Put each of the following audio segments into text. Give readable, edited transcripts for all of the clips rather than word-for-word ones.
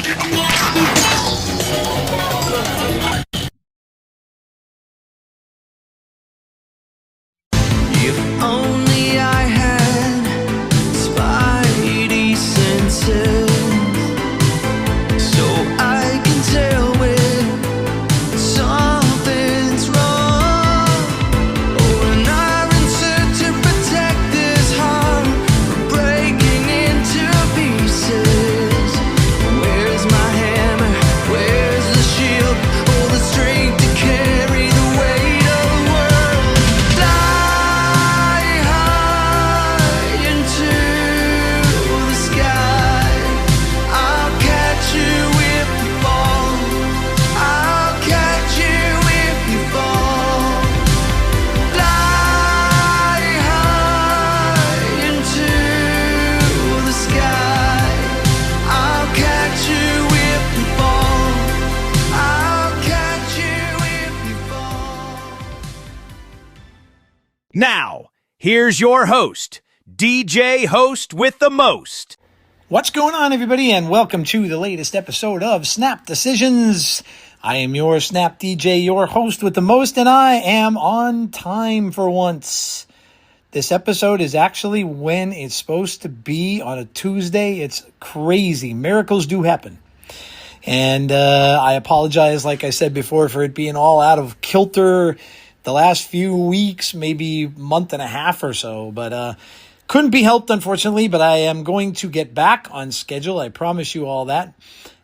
If only I had Spidey senses, so I can tell when something's wrong. Oh, and I'm in search to protect this heart from breaking into pieces. Where's my hammer? Where's the shield? All the strength to carry the weight of the world. Fly high into the sky. I'll catch you if you fall. I'll catch you if you fall. Fly high into the sky. I'll catch you if you fall. I'll catch you if you fall. Now, here's your host, DJ Host with the Most. What's going on, everybody, and welcome to the latest episode of Snap Decisions. I am your Snap DJ, your host with the most, and I am on time for once. This episode is actually when it's supposed to be, on a Tuesday. It's crazy. Miracles do happen. And I apologize, like I said before, for it being all out of kilter the last few weeks, maybe month and a half or so. But couldn't be helped, unfortunately, but I am going to get back on schedule. I promise you all that.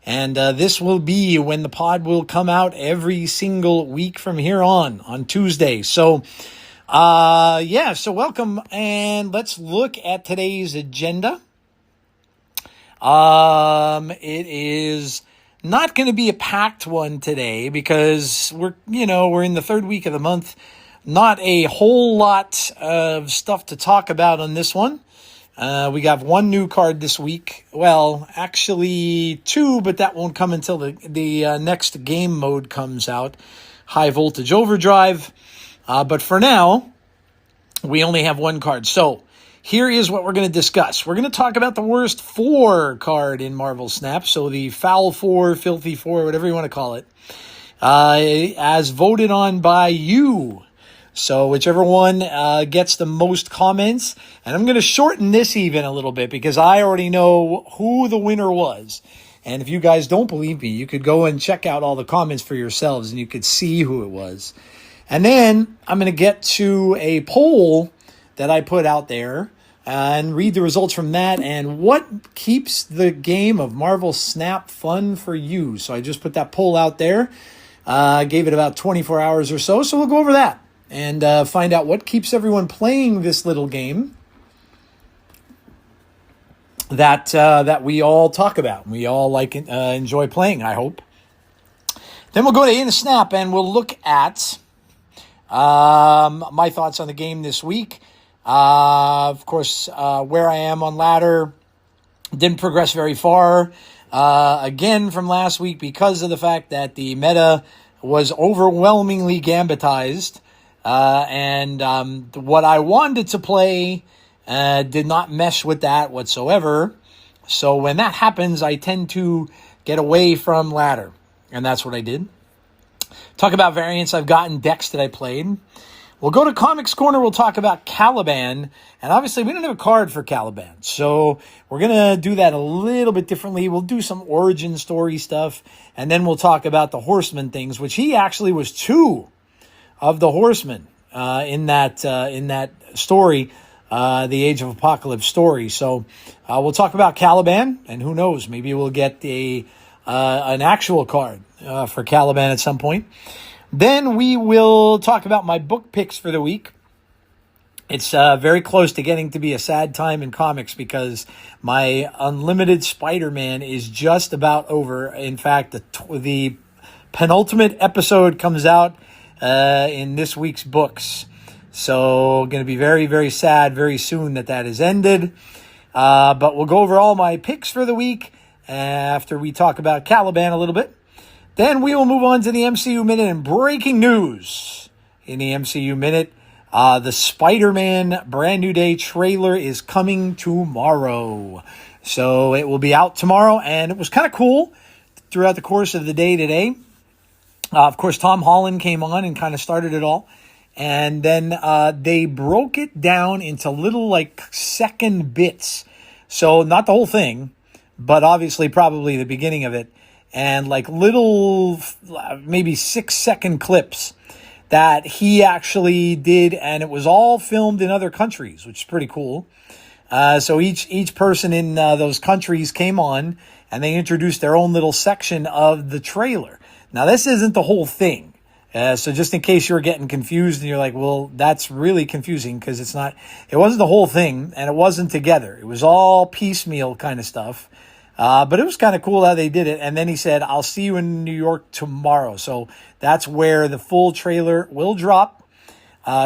And this will be when the pod will come out every single week from here on Tuesday. So, so welcome, and let's look at today's agenda. It is not going to be a packed one today because we're in the third week of the month. Not a whole lot of stuff to talk about on this one. We got one new card this week. Well, actually two, but that won't come until the next game mode comes out, High Voltage Overdrive. But for now, we only have one card. So here is what we're going to discuss. We're going to talk about the worst 4 card in Marvel Snap. So the Foul 4, Filthy 4, whatever you want to call it, as voted on by you. So whichever one gets the most comments. And I'm going to shorten this even a little bit because I already know who the winner was. And if you guys don't believe me, you could go and check out all the comments for yourselves and you could see who it was. And then I'm going to get to a poll that I put out there and read the results from that and what keeps the game of Marvel Snap fun for you. So I just put that poll out there, gave it about 24 hours or so. So we'll go over that and find out what keeps everyone playing this little game that we all talk about. We all enjoy playing, I hope. Then we'll go to In a Snap and we'll look at my thoughts on the game this week. Of course, where I am on ladder, didn't progress very far, again from last week because of the fact that the meta was overwhelmingly Gambitized, and what I wanted to play did not mesh with that whatsoever. So when that happens, I tend to get away from ladder, and that's what I did. Talk about variants I've gotten, decks that I played. We'll go to Comics Corner. We'll talk about Caliban. And obviously, we don't have a card for Caliban. So we're going to do that a little bit differently. We'll do some origin story stuff. And then we'll talk about the Horseman things, which he actually was 2 of the Horsemen in that story, the Age of Apocalypse story. So we'll talk about Caliban. And who knows, maybe we'll get an actual card for Caliban at some point. Then we will talk about my book picks for the week. It's very close to getting to be a sad time in comics because my unlimited Spiderman is just about over. In fact, the penultimate episode comes out in this week's books. So going to be very, very sad very soon that is ended. But we'll go over all my picks for the week after we talk about Caliban a little bit. Then we will move on to the MCU Minute and breaking news in the MCU Minute. The Spider-Man Brand New Day trailer is coming tomorrow. So it will be out tomorrow, and it was kind of cool throughout the course of the day today. Of course, Tom Holland came on and kind of started it all. And then they broke it down into little like second bits. So not the whole thing, but obviously probably the beginning of it. And like little, maybe 6-second clips that he actually did. And it was all filmed in other countries, which is pretty cool. So each person in those countries came on and they introduced their own little section of the trailer. Now, this isn't the whole thing. So just in case you're getting confused and you're like, well, that's really confusing because it wasn't the whole thing and it wasn't together. It was all piecemeal kind of stuff. But it was kind of cool how they did it. And then he said, I'll see you in New York tomorrow. So that's where the full trailer will drop.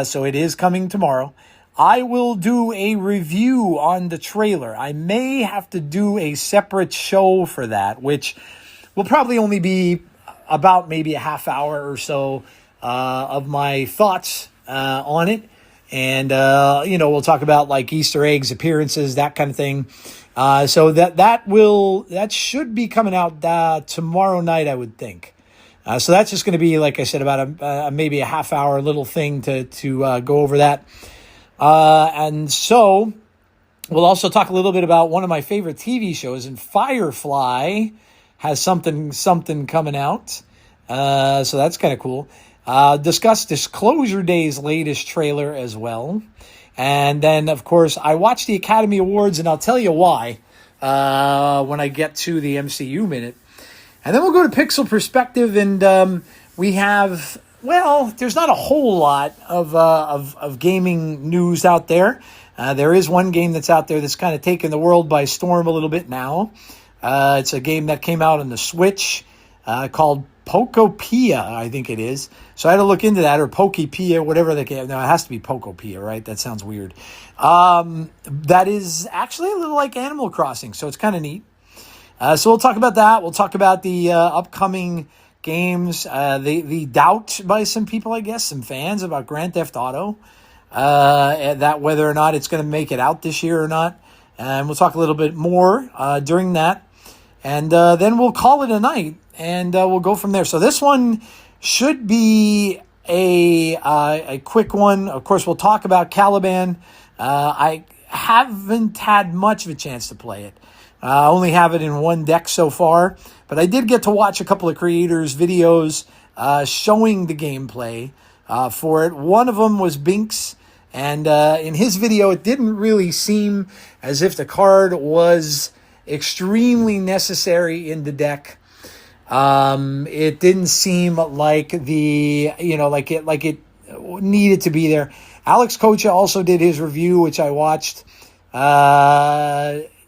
So it is coming tomorrow. I will do a review on the trailer. I may have to do a separate show for that, which will probably only be about maybe a half hour or so of my thoughts on it. And, we'll talk about like Easter eggs, appearances, that kind of thing. So that should be coming out tomorrow night, I would think. So that's just going to be, like I said, about maybe a half hour little thing to go over that. And so we'll also talk a little bit about one of my favorite TV shows, and Firefly has something coming out. So that's kind of cool. Discuss Disclosure Day's latest trailer as well. And then, of course, I watched the Academy Awards, and I'll tell you why when I get to the MCU minute. And then we'll go to Pixel Perspective, and we have, well, there's not a whole lot of gaming news out there. There is one game that's out there that's kind of taken the world by storm a little bit now. It's a game that came out on the Switch called Pokopia, I think it is. So I had to look into that, or Pokopia, whatever the game. No, it has to be Pokopia, right? That sounds weird. That is actually a little like Animal Crossing, so it's kind of neat. So we'll talk about that. We'll talk about the upcoming games, the doubt by some people, I guess, some fans about Grand Theft Auto, that whether or not it's going to make it out this year or not. And we'll talk a little bit more during that. And then we'll call it a night, and we'll go from there. So this one should be a quick one. Of course, we'll talk about Caliban. I haven't had much of a chance to play it. I only have it in one deck so far, but I did get to watch a couple of creators' videos showing the gameplay for it. One of them was Binks, and in his video, it didn't really seem as if the card was extremely necessary in the deck. It didn't seem like it needed to be there. Alex Kocha also did his review, which I watched.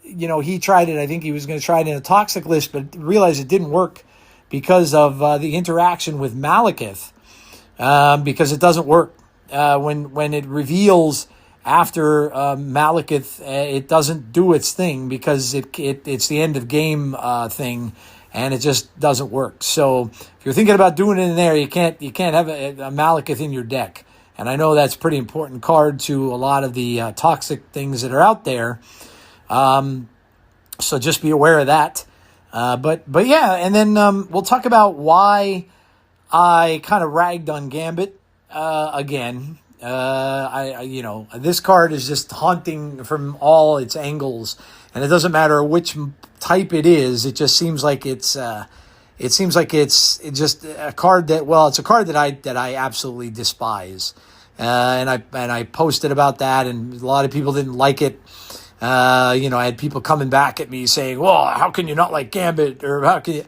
He tried it. I think he was going to try it in a toxic list, but realized it didn't work because of the interaction with Malekith. Because it doesn't work when it reveals after Malekith, it doesn't do its thing because it's the end of game thing, and it just doesn't work. So if you're thinking about doing it in there, you can't have a Malekith in your deck. And I know that's a pretty important card to a lot of the toxic things that are out there. So just be aware of that. But yeah, and then we'll talk about why I kind of ragged on Gambit again. This card is just haunting from all its angles, and it doesn't matter which type it is. It just seems like it's just a card that, well, it's a card that I absolutely despise. And I posted about that, and a lot of people didn't like it. I had people coming back at me saying, well, how can you not like Gambit, or how can you?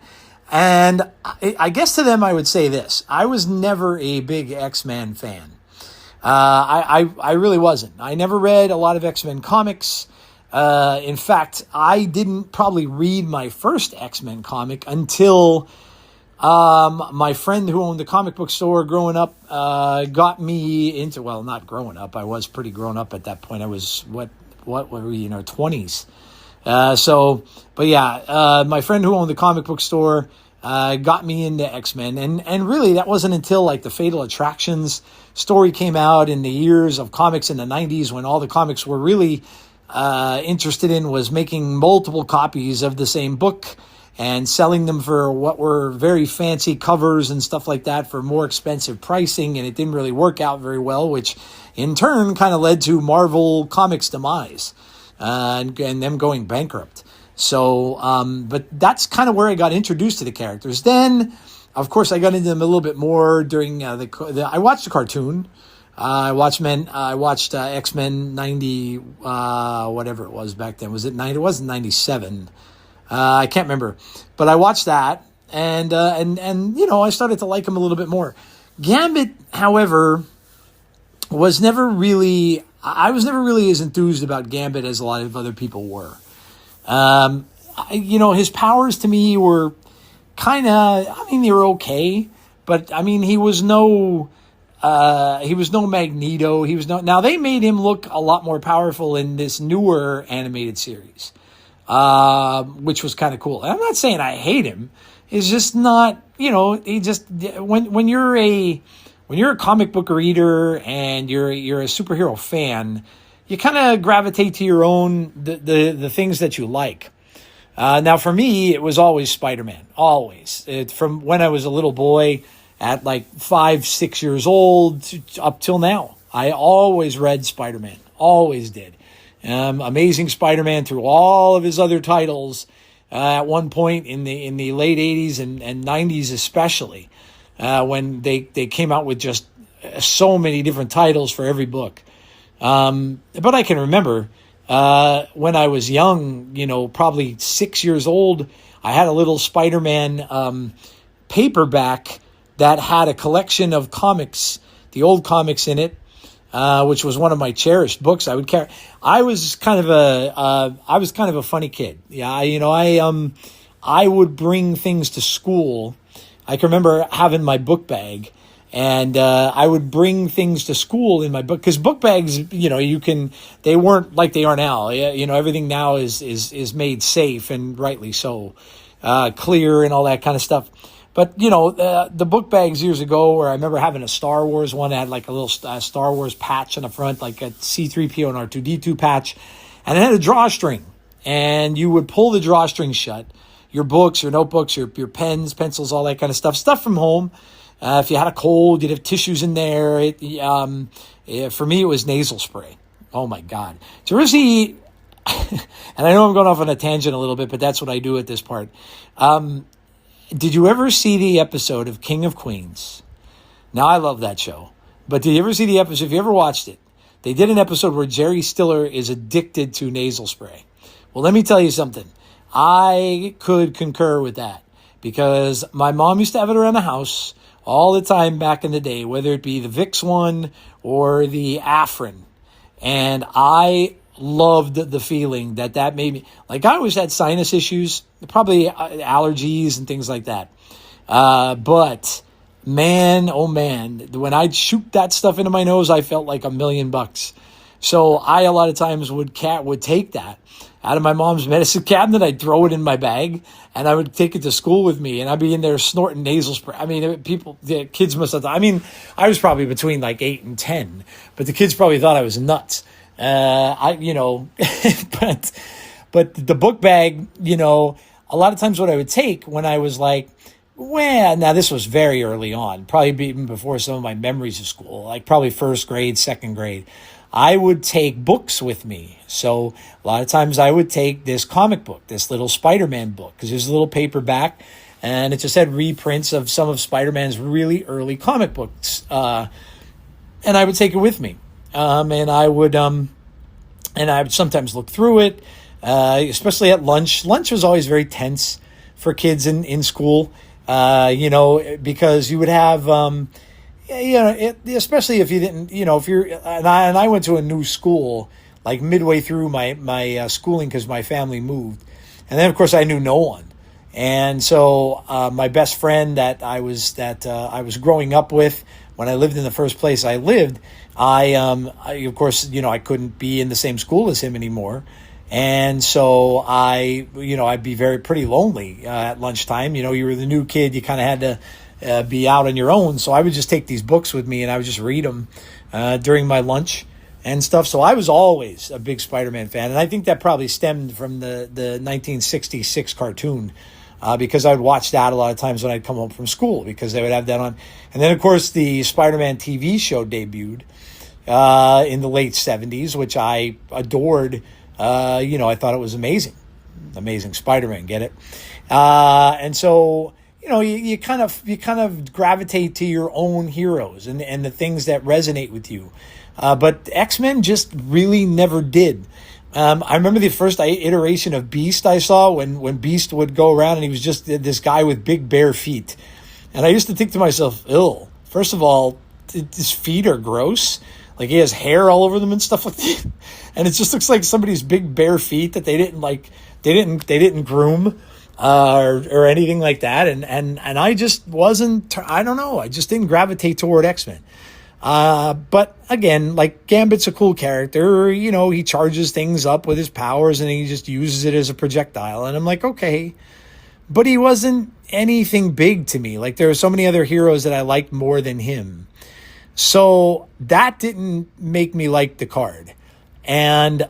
And I guess to them I would say this: I was never a big X-Men fan. I really wasn't. I never read a lot of X-Men comics. In fact, I didn't probably read my first X-Men comic until my friend who owned the comic book store growing up got me into, well, not growing up. I was pretty grown up at that point. I was, what were we, 20s. But yeah, my friend who owned the comic book store got me into X-Men. And really, that wasn't until like the Fatal Attractions story came out in the years of comics in the 90s, when all the comics were really interested in was making multiple copies of the same book and selling them for what were very fancy covers and stuff like that for more expensive pricing, and it didn't really work out very well, which in turn kind of led to Marvel Comics' demise and them going bankrupt. So, but that's kind of where I got introduced to the characters. Then, of course, I got into them a little bit more during I watched the cartoon. I watched X-Men 90, whatever it was back then. Was it 90? It wasn't 97. I can't remember, but I watched that, and I started to like him a little bit more. Gambit, however, I was never really as enthused about Gambit as a lot of other people were. His powers to me were they were okay, but he was no Magneto. Now they made him look a lot more powerful in this newer animated series. Which was kind of cool. And I'm not saying I hate him. It's just not, he just, when you're a comic book reader and you're a superhero fan, you kind of gravitate to your own, the things that you like. Now for me, it was always Spider-Man, always. From when I was a little boy at like 5-6 years old up till now, I always read Spider-Man, always did. Amazing Spider-Man through all of his other titles at one point in the late 80s and 90s especially, when they came out with just so many different titles for every book. But I can remember when I was young, probably 6 years old, I had a little Spider-Man paperback that had a collection of comics, the old comics in it, which was one of my cherished books. I would carry. I was kind of a funny kid. Yeah, I would bring things to school. I can remember having my book bag, and I would bring things to school in my book, because book bags, they weren't like they are now. Everything now is made safe, and rightly so, clear and all that kind of stuff. But, the book bags years ago, where I remember having a Star Wars one that had like a little Star Wars patch on the front, like a C-3PO and R2-D2 patch, and it had a drawstring. And you would pull the drawstring shut, your books, your notebooks, your pens, pencils, all that kind of stuff from home. If you had a cold, you'd have tissues in there. For me, it was nasal spray. Oh, my God. Did you ever see, and I know I'm going off on a tangent a little bit, but that's what I do at this part. Did you ever see the episode of King of Queens? Now, I love that show. But did you ever see the episode? If you ever watched it, they did an episode where Jerry Stiller is addicted to nasal spray. Well, let me tell you something. I could concur with that, because my mom used to have it around the house all the time back in the day, whether it be the Vicks one or the Afrin. And I loved the feeling that made me, like, I always had sinus issues, probably allergies and things like that. But man, oh man, when I'd shoot that stuff into my nose, I felt like $1 million. So I, a lot of times would take that out of my mom's medicine cabinet. I'd throw it in my bag, and I would take it to school with me, and I'd be in there snorting nasal spray. The kids must have thought, I was probably between like 8 and 10, but the kids probably thought I was nuts. But the book bag, a lot of times what I would take when I was like, well, now this was very early on, probably even before some of my memories of school, like probably first grade, second grade, I would take books with me. So a lot of times I would take this comic book, this little Spider-Man book, because there's a little paperback, and it just had reprints of some of Spider-Man's really early comic books. And I would take it with me. And I would sometimes look through it, especially at lunch. Lunch was always very tense for kids in school, because you would have, especially if you didn't, if you're, and I went to a new school, like midway through my schooling, because my family moved. And then, of course, I knew no one. And so my best friend that I was growing up with when I lived in the first place I lived, of course, I couldn't be in the same school as him anymore. And so I'd be pretty lonely at lunchtime. You were the new kid. You kind of had to be out on your own. So I would just take these books with me, and I would just read them during my lunch and stuff. So I was always a big Spider-Man fan. And I think that probably stemmed from the 1966 cartoon because I'd watch that a lot of times when I'd come home from school because they would have that on. And then, of course, the Spider-Man TV show debuted in the late 70s, which I adored. I thought it was amazing. Amazing Spider-Man, get it? And so, you kind of gravitate to your own heroes and the things that resonate with you. But X-Men just really never did. I remember the first iteration of Beast I saw when Beast would go around and he was just this guy with big bare feet. And I used to think to myself, ew, first of all, his feet are gross. Like he has hair all over them and stuff like that. And it just looks like somebody's big bare feet that they didn't groom or anything like that. And I just wasn't, I don't know, I just didn't gravitate toward X-Men. But again, like Gambit's a cool character, he charges things up with his powers and he just uses it as a projectile. And I'm like, okay, but he wasn't anything big to me. Like there are so many other heroes that I liked more than him. So that didn't make me like the card. And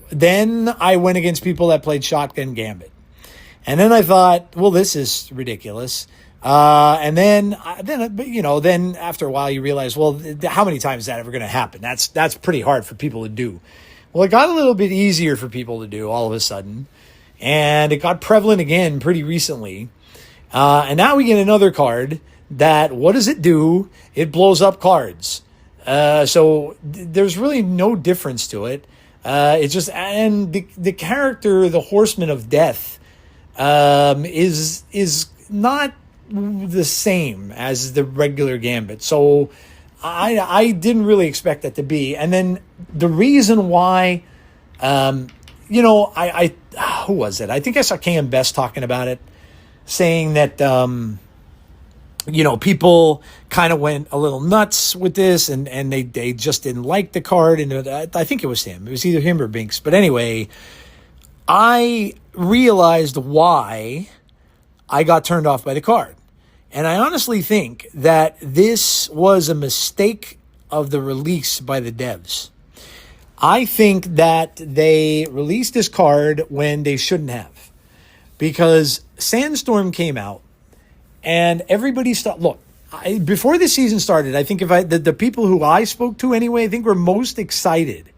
then I went against people that played Shotgun Gambit. And then I thought, well, this is ridiculous. And then after a while you realize, well, how many times is that ever going to happen? That's pretty hard for people to do. Well, it got a little bit easier for people to do all of a sudden, and it got prevalent again pretty recently. And now we get another card that, what does it do? It blows up cards. So there's really no difference to it. It's just, and the character, the Horseman of Death, is not the same as the regular Gambit. So I didn't really expect that to be. And then the reason why, who was it? I think I saw KM Best talking about it, saying that, people kind of went a little nuts with this and they just didn't like the card. And I think it was him. It was either him or Binks. But anyway, I realized why I got turned off by the card. And I honestly think that this was a mistake of the release by the devs. I think that they released this card when they shouldn't have. Because Sandstorm came out and everybody stopped. Look, before the season started, I think the people who I spoke to anyway, I think were most excited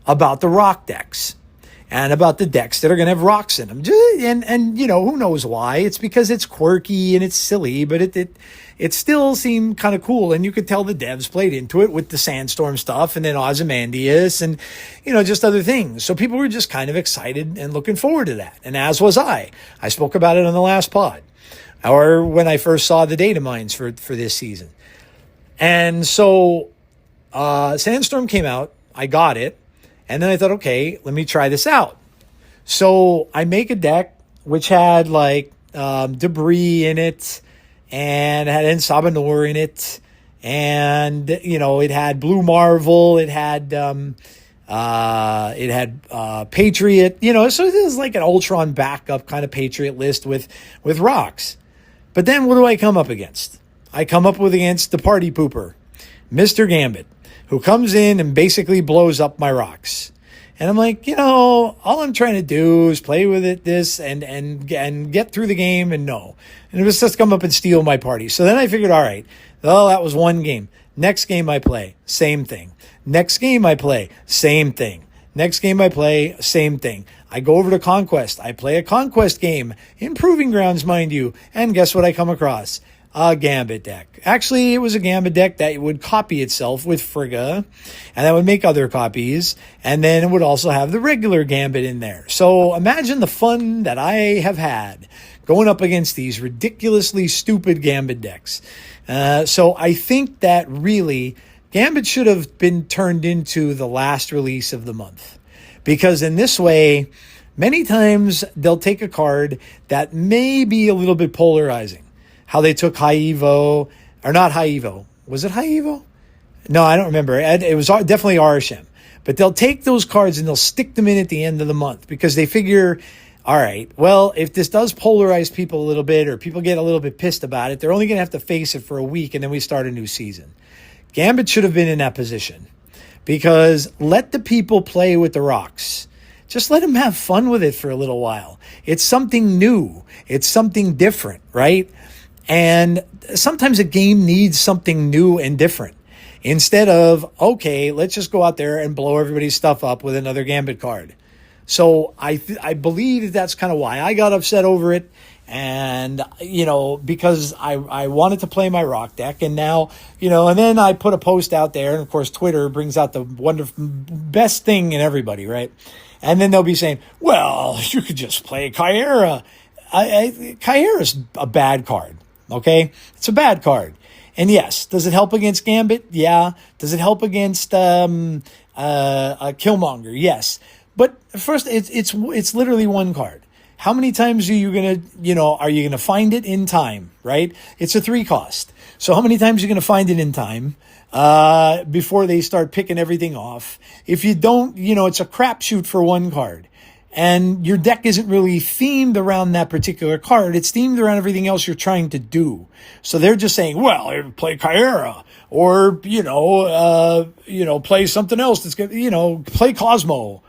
about the rock decks. And about the decks that are going to have rocks in them. And who knows why. It's because it's quirky and it's silly, but it still seemed kind of cool. And you could tell the devs played into it with the Sandstorm stuff and then Ozymandias and, just other things. So people were just kind of excited and looking forward to that. And as was I. I spoke about it on the last pod. Or when I first saw the data mines for this season. And so Sandstorm came out. I got it. And then I thought, okay, let me try this out. So I make a deck which had debris in it and it had Ensabanor in it. And, it had Blue Marvel. It had Patriot, so this is like an Ultron backup kind of Patriot list with rocks. But then what do I come up against? I come up against the party pooper, Mr. Gambit, who comes in and basically blows up my rocks. And I'm like, all I'm trying to do is play with it, and get through the game, and no. And it was just come up and steal my party. So then I figured, all right, well, that was one game. Next game I play, same thing. Next game I play, same thing. Next game I play, same thing. I go over to Conquest. I play a Conquest game, Improving Grounds, mind you. And guess what I come across? A Gambit deck. Actually, it was a Gambit deck that would copy itself with Frigga, and that would make other copies, and then it would also have the regular Gambit in there. So imagine the fun that I have had going up against these ridiculously stupid Gambit decks. So I think that really Gambit should have been turned into the last release of the month, because in this way, many times they'll take a card that may be a little bit polarizing. How they took High Evo, or not High Evo. Was it High Evo? No, I don't remember. It was definitely Arishem. But they'll take those cards and they'll stick them in at the end of the month because they figure, all right, well, if this does polarize people a little bit or people get a little bit pissed about it, they're only going to have to face it for a week and then we start a new season. Gambit should have been in that position because let the people play with the rocks. Just let them have fun with it for a little while. It's something new. It's something different, right? And sometimes a game needs something new and different. Instead of, okay, let's just go out there and blow everybody's stuff up with another Gambit card. So I believe that's kind of why I got upset over it. And, because I wanted to play my rock deck. And now, and then I put a post out there. And, of course, Twitter brings out the best thing in everybody, right? And then they'll be saying, well, you could just play Chimera. Chimera's a bad card, okay? It's a bad card. And yes, does it help against Gambit? Yeah. Does it help against Killmonger? Yes. But first, it's literally one card. How many times are you gonna find it in time, right? It's a 3 cost. So how many times are you gonna find it in time before they start picking everything off? If you don't, it's a crapshoot for one card. And your deck isn't really themed around that particular card. It's themed around everything else you're trying to do. So they're just saying, well, play Chimera, or, play something else that's good, play Cosmo.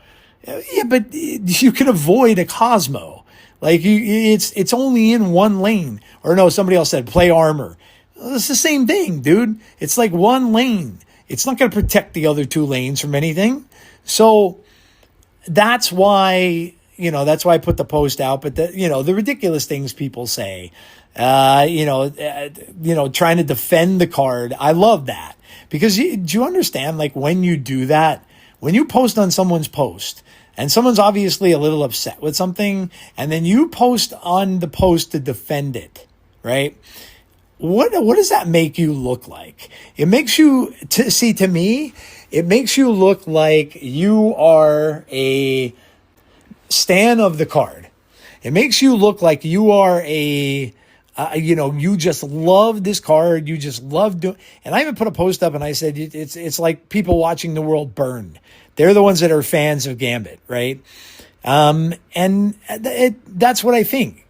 Yeah, but you can avoid a Cosmo. Like, it's only in one lane. Or no, somebody else said play armor. Well, it's the same thing, dude. It's like one lane. It's not going to protect the other 2 lanes from anything. So that's why I put the post out. But the ridiculous things people say, trying to defend the card. I love that, because do you understand? Like, when you do that, when you post on someone's post and someone's obviously a little upset with something, and then you post on the post to defend it, right? What does that make you look like? It makes you, to me, it makes you look like you are a stan of the card. It makes you look like you are you just love this card. You just love doing. And I even put a post up and I said, it's like people watching the world burn. They're the ones that are fans of Gambit, right? That's what I think,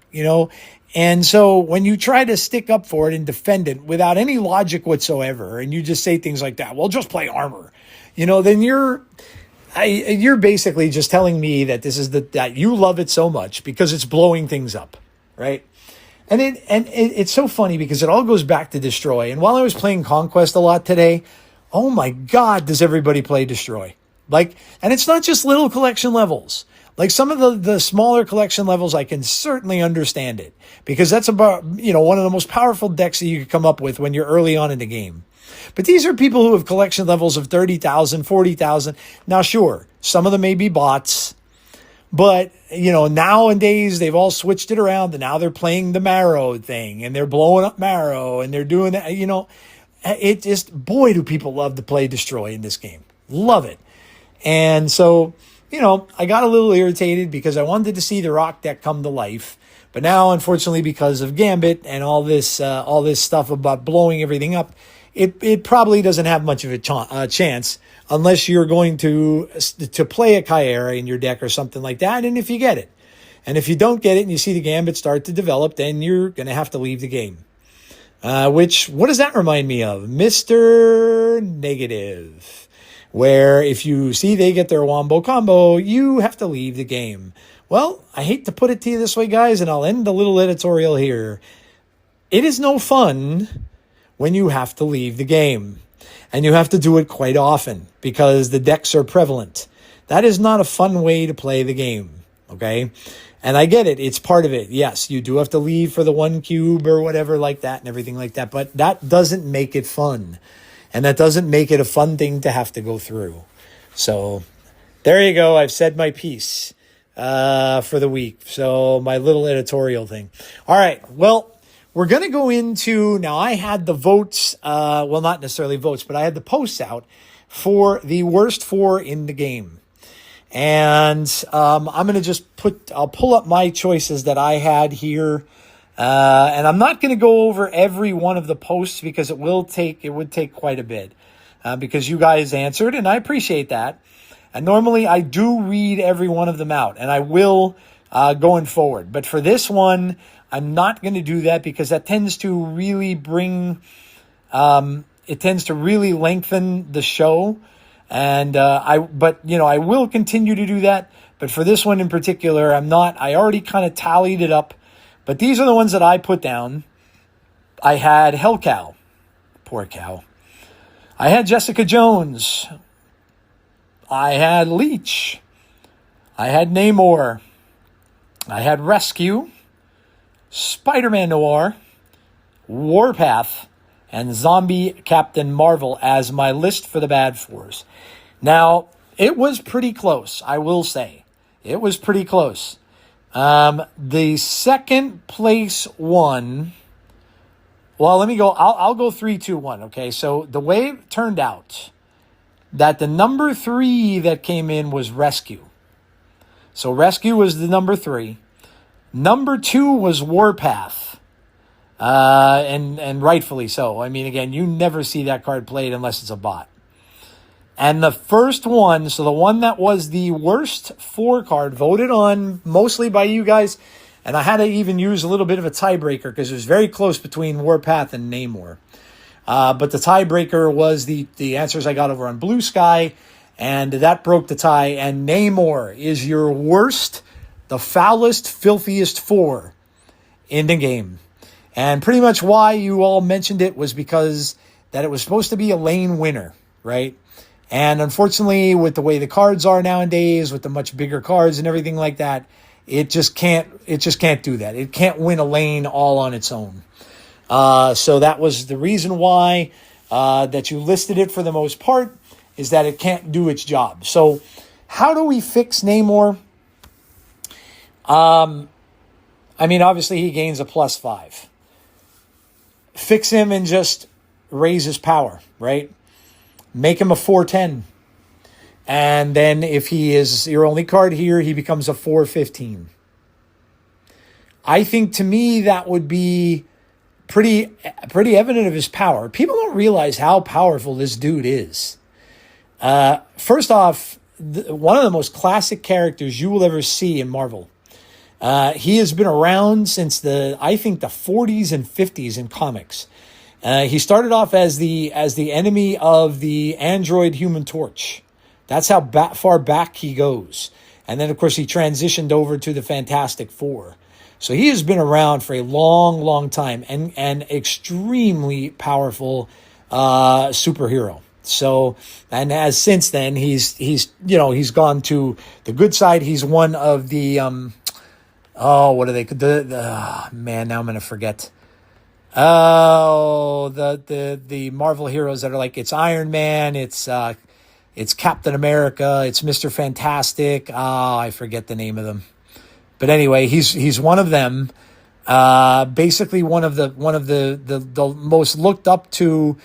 And so when you try to stick up for it and defend it without any logic whatsoever, and you just say things like that, well, just play armor, then you're basically just telling me that that you love it so much because it's blowing things up, right? And it's so funny because it all goes back to Destroy. And while I was playing Conquest a lot today, oh my God, does everybody play Destroy? And it's not just little collection levels. Like, some of the smaller collection levels, I can certainly understand it, because that's about, one of the most powerful decks that you could come up with when you're early on in the game. But these are people who have collection levels of 30,000, 40,000. Now, sure, some of them may be bots, but, nowadays they've all switched it around, and now they're playing the Marrow thing, and they're blowing up Marrow, and they're doing that, it just, boy, do people love to play Destroy in this game. Love it. And so, I got a little irritated because I wanted to see the rock deck come to life. But now, unfortunately, because of Gambit and all this stuff about blowing everything up, it probably doesn't have much of a chance unless you're going to play a Chimera in your deck or something like that. And if you get it, and if you don't get it and you see the Gambit start to develop, then you're going to have to leave the game. What does that remind me of? Mr. Negative. Where if you see they get their wombo combo, you have to leave the game. Well, I hate to put it to you this way, guys, and I'll end the little editorial here. It is no fun when you have to leave the game. And you have to do it quite often because the decks are prevalent. That is not a fun way to play the game, okay? And I get it. It's part of it. Yes, you do have to leave for the 1 cube or whatever like that and everything like that. But that doesn't make it fun. And that doesn't make it a fun thing to have to go through. So there you go. I've said my piece for the week. So my little editorial thing. All right. Well, we're going to go into, now I had the votes, well, not necessarily votes, but I had the posts out for the worst 4 in the game. And I'm going to just I'll pull up my choices that I had here. And I'm not going to go over every one of the posts because it would take quite a bit, because you guys answered, and I appreciate that. And normally I do read every one of them out, and I will, going forward. But for this one, I'm not going to do that because that tends to really lengthen the show. And I will continue to do that. But for this one in particular, I'm not. I already kind of tallied it up. But these are the ones that I put down. I had Hell Cow. Poor cow. I had Jessica Jones. I had Leech. I had Namor. I had Rescue. Spider-Man Noir. Warpath. And Zombie Captain Marvel as my list for the Bad Fours. Now, it was pretty close, I will say. It was pretty close. The second place one... Well, let me go. I'll go 3, 2, 1. Okay, so the way it turned out, that the number 3 that came in was Rescue. So Rescue was the number 3. Number 2 was Warpath. And rightfully so. I mean, again, you never see that card played unless it's a bot. And the first one, so the one that was the worst 4 card, voted on mostly by you guys, and I had to even use a little bit of a tiebreaker because it was very close between Warpath and Namor. But the tiebreaker was the answers I got over on Blue Sky, and that broke the tie. And Namor is your worst, the foulest, filthiest 4 in the game. And pretty much why you all mentioned it was because that it was supposed to be a lane winner, right? And unfortunately, with the way the cards are nowadays, with the much bigger cards and everything like that, it just can't do that. It can't win a lane all on its own. So that was the reason why that you listed it for the most part, is that it can't do its job. So how do we fix Namor? I mean, obviously he gains a +5. Fix him and just raise his power, right? Make him a 410. And then if he is your only card here, he becomes a 415. I think to me that would be pretty evident of his power. People don't realize how powerful this dude is. First off, one of the most classic characters you will ever see in Marvel. He has been around since I think the 40s and 50s in comics. He started off as the enemy of the android Human Torch. That's how far back he goes. And then, of course, he transitioned over to the Fantastic Four. So he has been around for a long, long time and extremely powerful superhero. So, and as since then, he's gone to the good side. He's one of the, what are they? Man, now I'm going to forget. Oh, the Marvel heroes that are like, it's Iron Man, it's Captain America, it's Mr. Fantastic. I forget the name of them. But anyway, he's one of them. Basically one of the most looked up to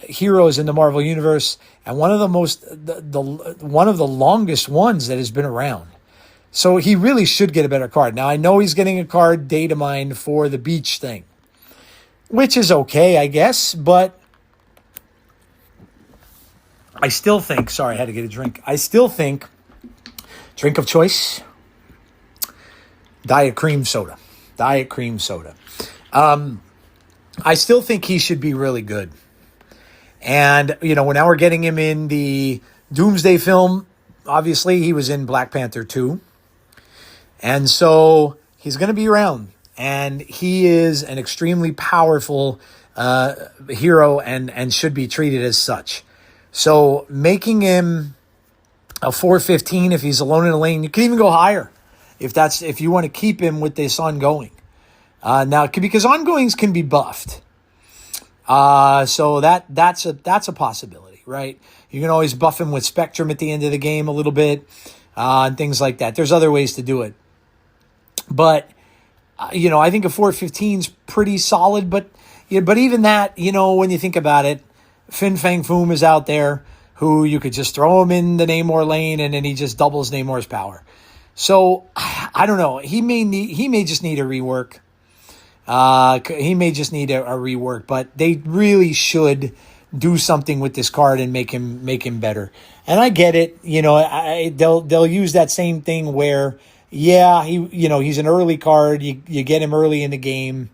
heroes in the Marvel universe, and one of the longest ones that has been around. So he really should get a better card. Now I know he's getting a card data mined for the beach thing, which is okay, I guess, but I still think, sorry, I had to get a drink. I still think, drink of choice, Diet Cream Soda. I still think he should be really good. And, now we're getting him in the Doomsday film. Obviously, he was in Black Panther 2. And so he's going to be around. And he is an extremely powerful hero and should be treated as such. So making him a 415 if he's alone in a lane, you can even go higher if you want to keep him with this ongoing. Now, because ongoings can be buffed. So that's a possibility, right? You can always buff him with Spectrum at the end of the game a little bit, and things like that. There's other ways to do it. But, I think a 415 is pretty solid, but even that, when you think about it, Fin Fang Foom is out there who you could just throw him in the Namor lane and then he just doubles Namor's power. So I don't know. He may just need a rework. But they really should do something with this card and make him better. And I get it. They'll use that same thing where, yeah, he's an early card. You get him early in the game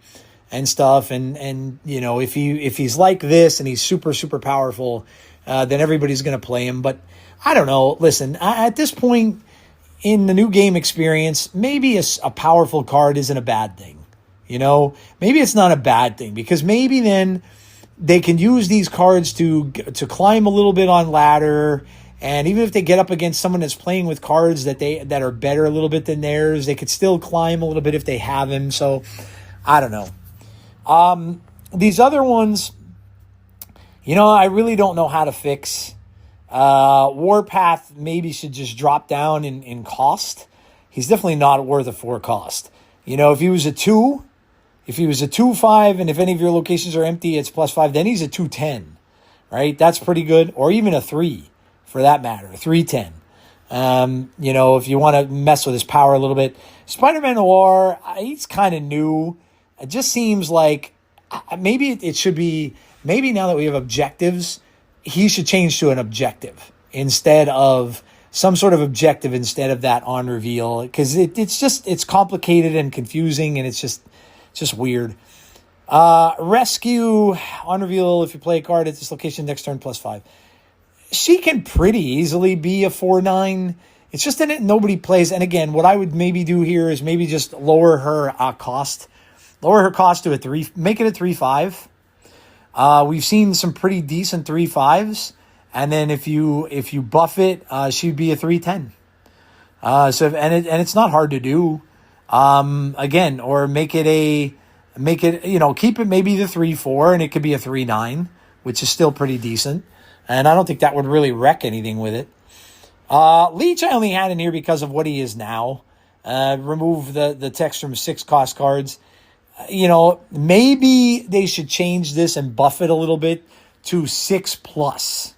and stuff. And if he's like this and he's super, super powerful, then everybody's going to play him. But I don't know. Listen, at this point in the new game experience, maybe a powerful card isn't a bad thing. Maybe it's not a bad thing, because maybe then they can use these cards to climb a little bit on ladder. And even if they get up against someone that's playing with cards that are better a little bit than theirs, they could still climb a little bit if they have him. So I don't know. These other ones, I really don't know how to fix. Warpath maybe should just drop down in cost. He's definitely not worth a 4 cost. If he was a 2, if he was a 2/5, and if any of your locations are empty, it's +5, then he's a 2/10, right? That's pretty good. Or even a 3, for that matter, 3/10. If you want to mess with his power a little bit. Spider-Man Noir, he's kind of new. It just seems like maybe it should be, maybe now that we have objectives, he should change to an objective instead of some sort of objective instead of that on reveal, because it's complicated and confusing, and it's just weird. Rescue on reveal, if you play a card at this location next turn, +5. She can pretty easily be a 4/9. It's just that nobody plays. And again, what I would maybe do here is maybe just lower her cost. Lower her cost to a 3, make it a 3/5. We've seen some pretty decent 3/5s. And then if you buff it, she'd be a 3/10. And it's not hard to do. Again, or keep it maybe the 3/4, and it could be a 3/9, which is still pretty decent. And I don't think that would really wreck anything with it. Leech I only had in here because of what he is now. Remove the text from 6 cost cards. Maybe they should change this and buff it a little bit to 6+.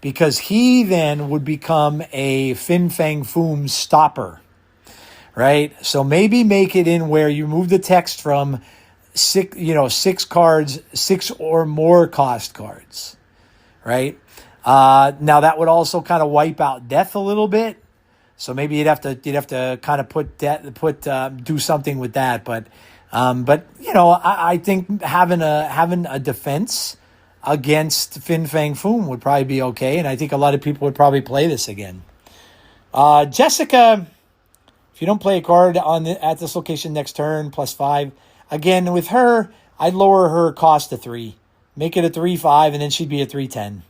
Because he then would become a Fin Fang Foom stopper. Right? So maybe make it in where you move the text from 6 cards, 6 or more cost cards. Right? Now that would also kind of wipe out death a little bit. So maybe you'd have to kind of do something with that. But I think having a defense against Fin Fang Foom would probably be okay, and I think a lot of people would probably play this again. Jessica, if you don't play a card at this location next turn, +5. Again, with her, I'd lower her cost to 3. Make it a 3/5, and then she'd be a 3/10.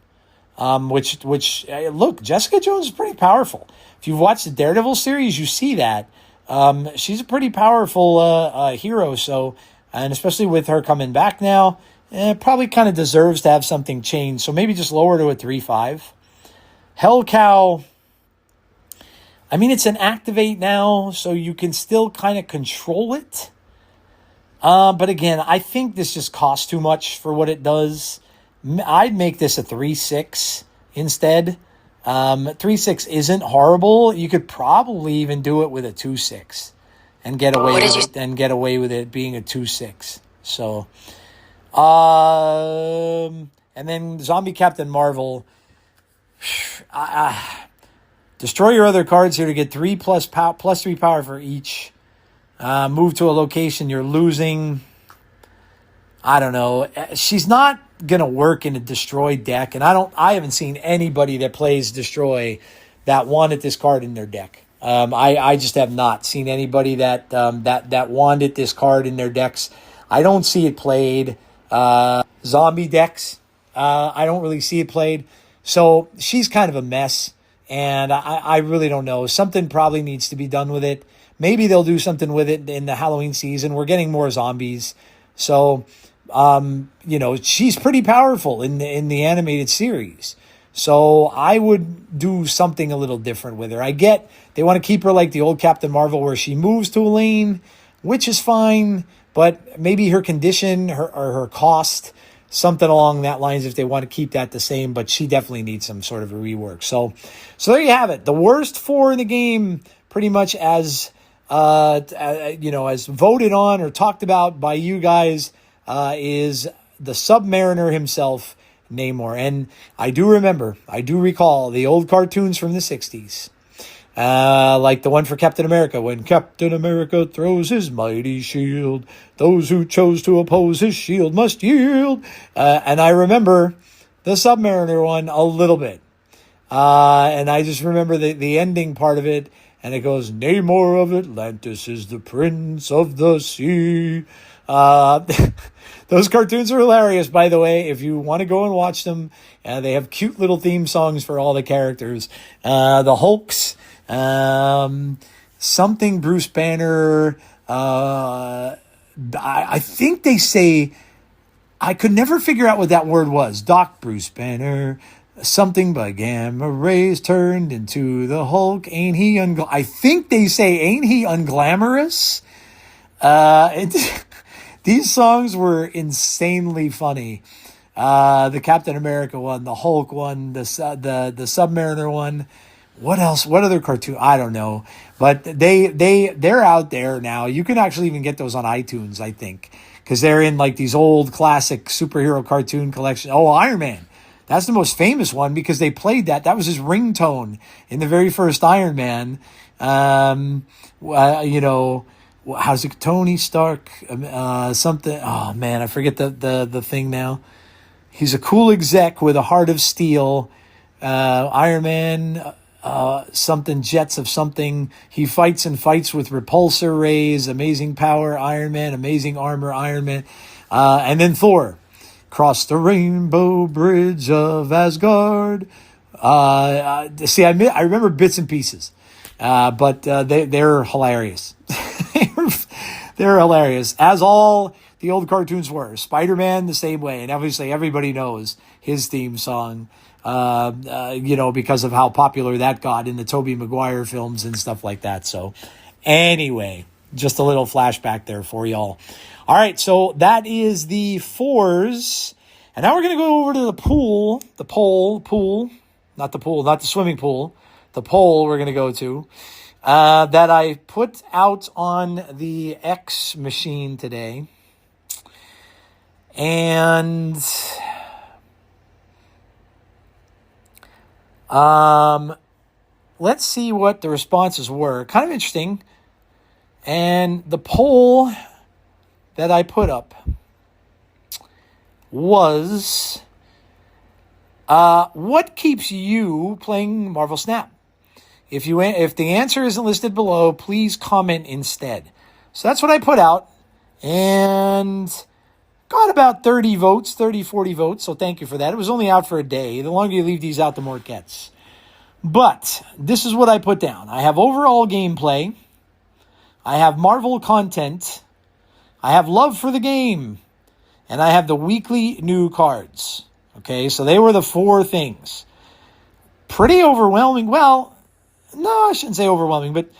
Look, Jessica Jones is pretty powerful. If you've watched the Daredevil series, you see that. She's a pretty powerful hero, so, and especially with her coming back now, probably kind of deserves to have something changed. So maybe just lower to a 3/5. Hell Cow, I mean, it's an activate now, so you can still kind of control it. But again, I think this just costs too much for what it does. I'd make this a 3/6 instead. 3/6 isn't horrible. You could probably even do it with a 2/6 and get away with it being a 2/6. So, and then Zombie Captain Marvel. Destroy your other cards here to get 3 plus 3 power for each. Move to a location you're losing. I don't know. She's not gonna work in a destroy deck, and I haven't seen anybody that plays destroy that wanted this card in their deck. I just have not seen anybody that wanted this card in their decks. I don't see it played. Zombie decks, I don't really see it played. So she's kind of a mess, and I really don't know. Something probably needs to be done with it. Maybe they'll do something with it in the Halloween season. We're getting more zombies. So, she's pretty powerful in the animated series. So I would do something a little different with her. I get they want to keep her like the old Captain Marvel where she moves to a lane, which is fine, but maybe her condition or her cost, something along that lines if they want to keep that the same, but she definitely needs some sort of a rework. So there you have it. The worst 4 in the game, pretty much as voted on or talked about by you guys, is the Submariner himself, Namor. And I do recall the old cartoons from the 60s. Like the one for Captain America, when Captain America throws his mighty shield, those who chose to oppose his shield must yield. And I remember the Submariner one a little bit. And I just remember the ending part of it, and it goes, Namor of Atlantis is the prince of the sea. Those cartoons are hilarious, by the way. If you want to go and watch them, they have cute little theme songs for all the characters. The Hulks, something Bruce Banner. I think they say, I could never figure out what that word was. Doc Bruce Banner. Something by gamma rays turned into the Hulk. Ain't he I think they say, ain't he unglamorous? These songs were insanely funny. The Captain America one, the Hulk one, the Submariner one. What else? What other cartoon? I don't know. But they're out there now. You can actually even get those on iTunes, I think, because they're in like these old classic superhero cartoon collections. Oh, Iron Man. That's the most famous one because they played that. That was his ringtone in the very first Iron Man. How's it? Tony Stark, something. Oh man, I forget the thing now. He's a cool exec with a heart of steel. Iron Man, something jets of something. He fights and fights with repulsor rays. Amazing power, Iron Man. Amazing armor, Iron Man. And then Thor. Cross the rainbow bridge of Asgard. See, I remember bits and pieces, but they're hilarious. They're hilarious, as all the old cartoons were. Spider-Man the same way, and obviously everybody knows his theme song, because of how popular that got in the Tobey Maguire films and stuff like that. So anyway, just a little flashback there for y'all. All right, so that is the fours. And now we're going to go over to the pool, not the swimming pool, the pole we're going to go to, that I put out on the X machine today. And let's see what the responses were. Kind of interesting. And the poll that I put up was, what keeps you playing Marvel Snap? If the answer isn't listed below, please comment instead. So that's what I put out, and got about 30 votes, 30, 40 votes, so thank you for that. It was only out for a day. The longer you leave these out, the more it gets. But this is what I put down. I have overall gameplay. I have Marvel content. I have love for the game. And I have the weekly new cards. Okay, so they were the four things. Pretty overwhelming. Well, no, I shouldn't say overwhelming, but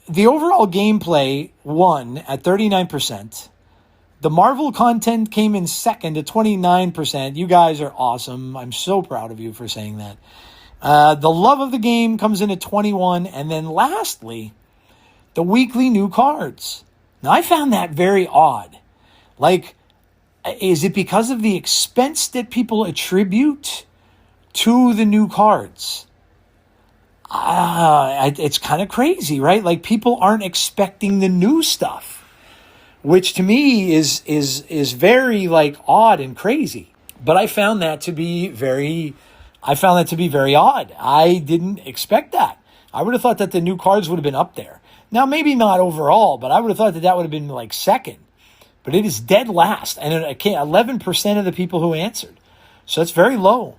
the overall gameplay won at 39%. The Marvel content came in second at 29%. You guys are awesome. I'm so proud of you for saying that. The love of the game comes in at 21%. And then lastly, the weekly new cards. Now, I found that very odd. Like, is it because of the expense that people attribute to the new cards? It's kind of crazy, right? Like, people aren't expecting the new stuff, which to me is very like odd and crazy. But I found that to be very odd. I didn't expect that. I would have thought that the new cards would have been up there. Now, maybe not overall, but I would have thought that would have been like second. But it is dead last, and 11% of the people who answered. So it's very low.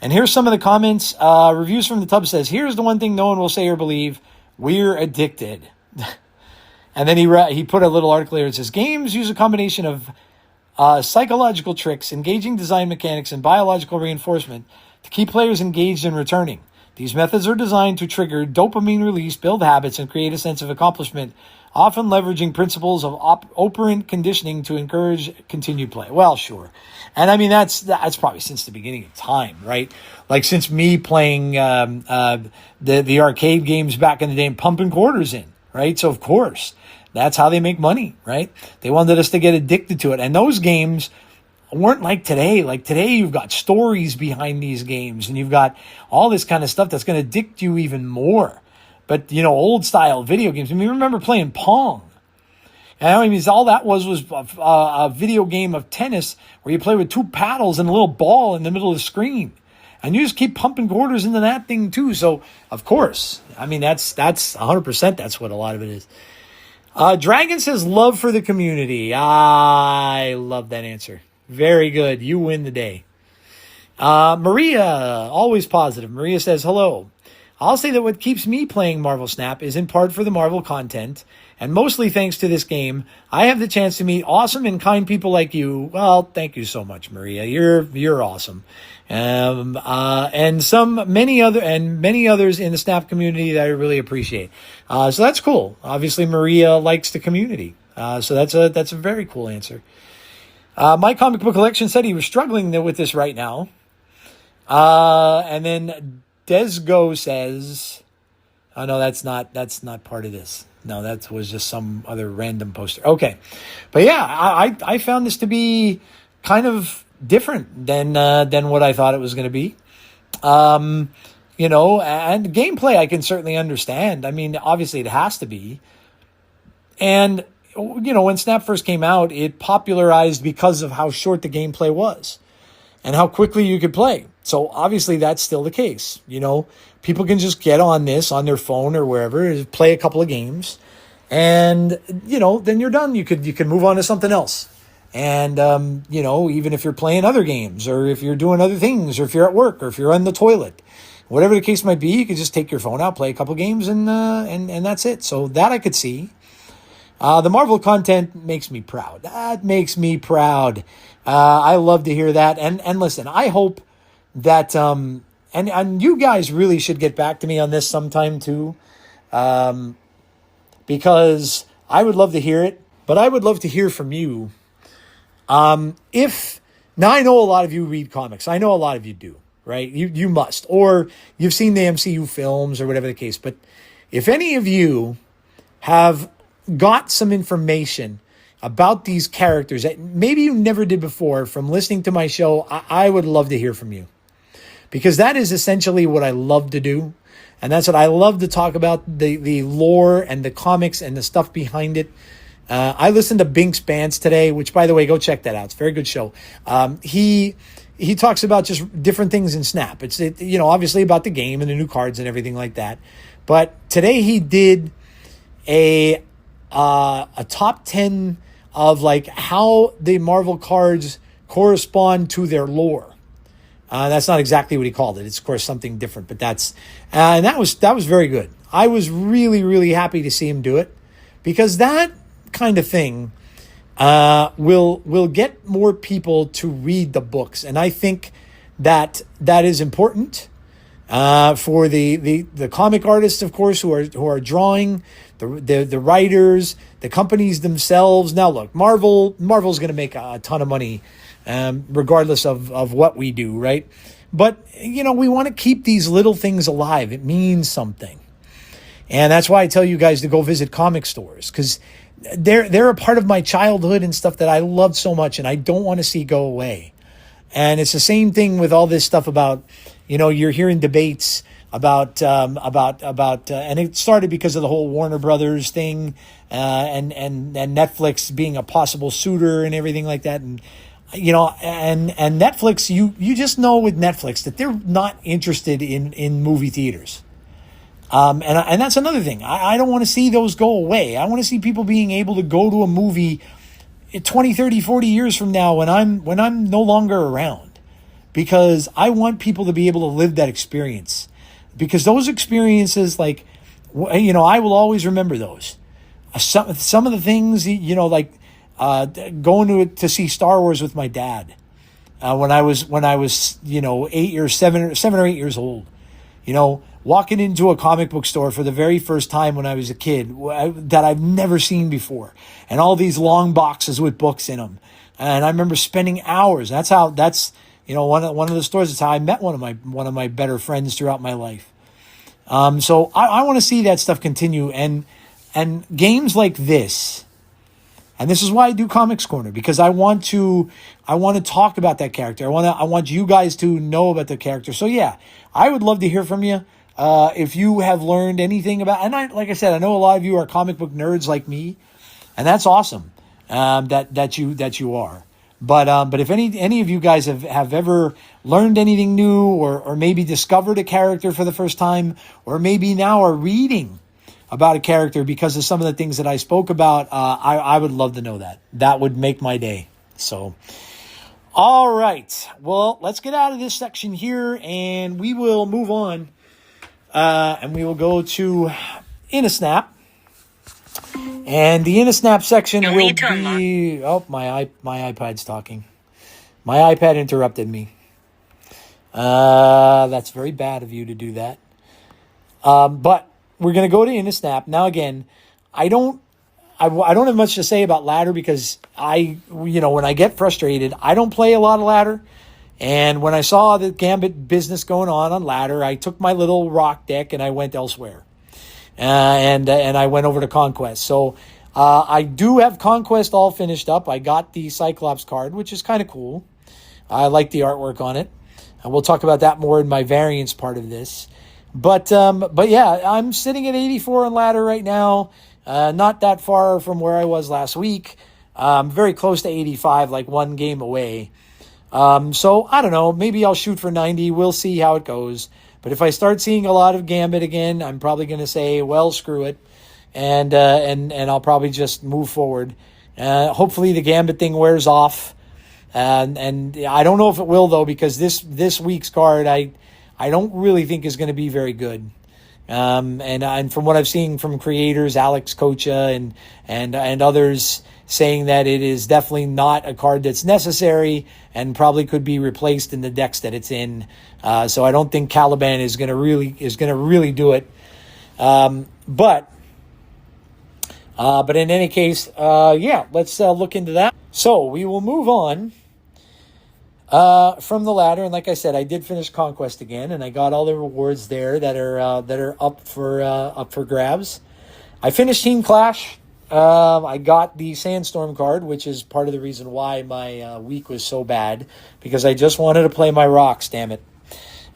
And here's some of the comments. Reviews from the Tub says, here's the one thing no one will say or believe. We're addicted. And then he put a little article here. It says, games use a combination of psychological tricks, engaging design mechanics, and biological reinforcement to keep players engaged and returning. These methods are designed to trigger dopamine release, build habits, and create a sense of accomplishment, often leveraging principles of operant conditioning to encourage continued play. Well, sure. And I mean, that's probably since the beginning of time, right? Like since me playing the arcade games back in the day and pumping quarters in, right? So, of course, that's how they make money, right? They wanted us to get addicted to it. And those games weren't like today. Like today, you've got stories behind these games, and you've got all this kind of stuff that's going to addict you even more. But, old style video games. I mean, remember playing Pong. And I mean, all that was a video game of tennis where you play with two paddles and a little ball in the middle of the screen. And you just keep pumping quarters into that thing too. So, of course, I mean, that's 100%. That's what a lot of it is. Dragon says love for the community. I love that answer. Very good. You win the day. Maria, always positive. Maria says, hello. I'll say that what keeps me playing Marvel Snap is in part for the Marvel content, and mostly thanks to this game, I have the chance to meet awesome and kind people like you. Well, thank you so much, Maria. You're awesome. And many others in the Snap community that I really appreciate. So that's cool. Obviously, Maria likes the community. So that's a very cool answer. My comic book collection said he was struggling with this right now. And then Desgo says, oh no, that's not part of this. No, that was just some other random poster. Okay. But yeah, I found this to be kind of different than what I thought it was going to be. And gameplay I can certainly understand. I mean, obviously it has to be. And, when Snap first came out, it popularized because of how short the gameplay was and how quickly you could play. So obviously that's still the case. People can just get on this on their phone or wherever, play a couple of games, and then you're done. You could move on to something else. And even if you're playing other games, or if you're doing other things, or if you're at work, or if you're on the toilet, whatever the case might be, you could just take your phone out, play a couple of games, and that's it. So that I could see. The Marvel content makes me proud. That makes me proud. I love to hear that. And listen, I hope that, and you guys really should get back to me on this sometime too. Because I would love to hear it, but I would love to hear from you. Now I know a lot of you read comics. I know a lot of you do, right? You must, or you've seen the MCU films or whatever the case. But if any of you have got some information about these characters that maybe you never did before from listening to my show, I would love to hear from you. Because that is essentially what I love to do. And that's what I love to talk about, the lore and the comics and the stuff behind it. I listened to Bink's Bands today, which, by the way, go check that out. It's a very good show. He talks about just different things in Snap. It's obviously about the game and the new cards and everything like that. But today he did a top 10 of like how the Marvel cards correspond to their lore. That's not exactly what he called it. It's of course something different, but and that was very good. I was really, really happy to see him do it, because that kind of thing will get more people to read the books. And I think that is important for the comic artists, of course, who are drawing, the writers, the companies themselves. Now look, Marvel's going to make a ton of money regardless of what we do, right? But we want to keep these little things alive. It means something. And that's why I tell you guys to go visit comic stores, because they're a part of my childhood and stuff that I loved so much, and I don't want to see go away. And it's the same thing with all this stuff about, you're hearing debates about and it started because of the whole Warner Brothers thing, and Netflix being a possible suitor and everything like that. And, and Netflix, you just know with Netflix that they're not interested in movie theaters. And that's another thing. I don't want to see those go away. I want to see people being able to go to a movie 20, 30, 40 years from now when I'm no longer around, because I want people to be able to live that experience, because those experiences, like, I will always remember those. Some of the things, like going to see Star Wars with my dad when I was 7 or 8 years old, walking into a comic book store for the very first time when I was a kid that I've never seen before, and all these long boxes with books in them. And I remember spending hours. That's one of the stores. That's how I met one of my better friends throughout my life. So I want to see that stuff continue, and games like this. And this is why I do Comics Corner, because I want to talk about that character. I want you guys to know about the character. So yeah, I would love to hear from you. If you have learned anything about, and like I said, I know a lot of you are comic book nerds like me, and that's awesome. That you are. But if any of you guys have ever learned anything new, or maybe discovered a character for the first time, or maybe now are reading about a character because of some of the things that I spoke about, I would love to know that. That would make my day. So, all right. Well, let's get out of this section here, and we will move on, and we will go to In a Snap. And the In a Snap section will be... Oh, my iPad's talking. My iPad interrupted me. That's very bad of you to do that. But we're going to go to In a Snap. Now, again, I don't have much to say about ladder because when I get frustrated, I don't play a lot of ladder. And when I saw the Gambit business going on ladder, I took my little rock deck and I went elsewhere. And I went over to Conquest. So I do have Conquest all finished up. I got the Cyclops card, which is kind of cool. I like the artwork on it. And we'll talk about that more in my variants part of this. But yeah, I'm sitting at 84 on ladder right now. Not that far from where I was last week. Very close to 85, like one game away. So I don't know. Maybe I'll shoot for 90. We'll see how it goes. But if I start seeing a lot of Gambit again, I'm probably going to say, well, screw it. And I'll probably just move forward. Hopefully the Gambit thing wears off. And I don't know if it will, though, because this week's card, I don't really think is going to be very good. And from what I've seen from creators, Alex Kocha and others saying that it is definitely not a card that's necessary and probably could be replaced in the decks that it's in. So I don't think Caliban is going to really do it. But in any case, yeah, let's look into that. So we will move on from the ladder, and like I said, I did finish Conquest again, and I got all the rewards there that are up for grabs. I finished Team Clash. I got the Sandstorm card, which is part of the reason why my week was so bad, because I just wanted to play my rocks, damn it.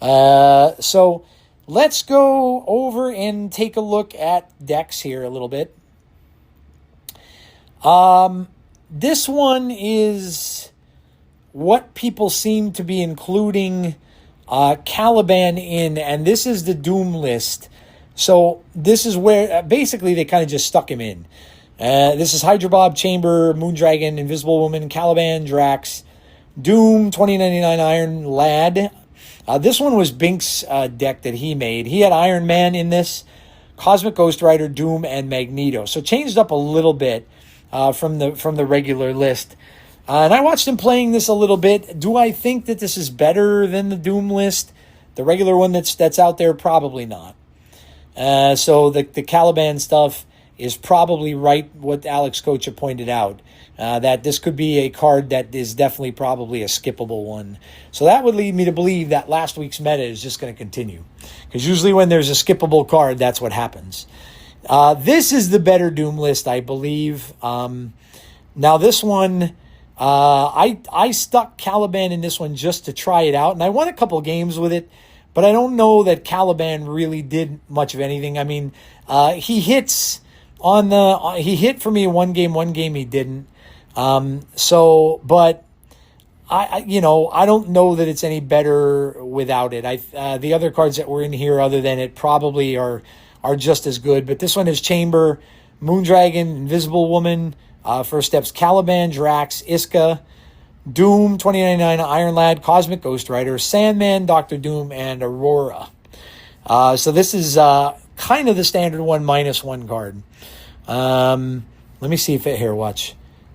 So let's go over and take a look at decks here a little bit. This one is what people seem to be including Caliban in, and this is the Doom list. So this is where basically they kind of just stuck him in. This is Hydra Bob, Chamber, Moondragon, Invisible Woman, Caliban, Drax, Doom, 2099 Iron Lad. This one was Bink's deck that he made. He had Iron Man in this, Cosmic Ghost Rider, Doom, and Magneto. So changed up a little bit from the regular list. And I watched him playing this a little bit. Do I think that this is better than the Doom list? The regular one that's out there? Probably not. So the Caliban stuff is probably right what Alex Kocha pointed out. That this could be a card that is definitely probably a skippable one. So that would lead me to believe that last week's meta is just going to continue. Because usually when there's a skippable card, that's what happens. This is the better Doom list, I believe. Now this one, I stuck Caliban in this one just to try it out. And I won a couple games with it. But I don't know that Caliban really did much of anything. I mean, he hits he hit for me one game he didn't. But I don't know that it's any better without it. The other cards that were in here other than it probably are just as good. But this one is Chamber, Moondragon, Invisible Woman, First Steps, Caliban, Drax, Iska, Doom, 2099, Iron Lad, Cosmic Ghost Rider, Sandman, Doctor Doom, and Aurora. So this is kind of the standard 1/1 card. Let me see if it here. Watch.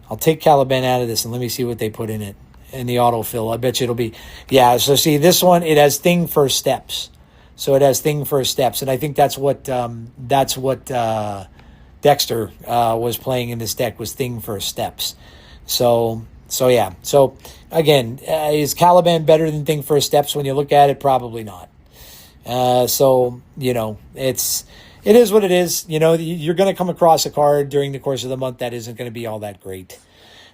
I'll take Caliban out of this and let me see what they put in it in the autofill. I bet you it'll be So see this one. It has Thing First Steps. So it has Thing First Steps, and I think that's what Dexter was playing in this deck was Thing First Steps. So yeah. So again, is Caliban better than Thing First Steps when you look at it? Probably not. So it is what it is. You're going to come across a card during the course of the month that isn't going to be all that great.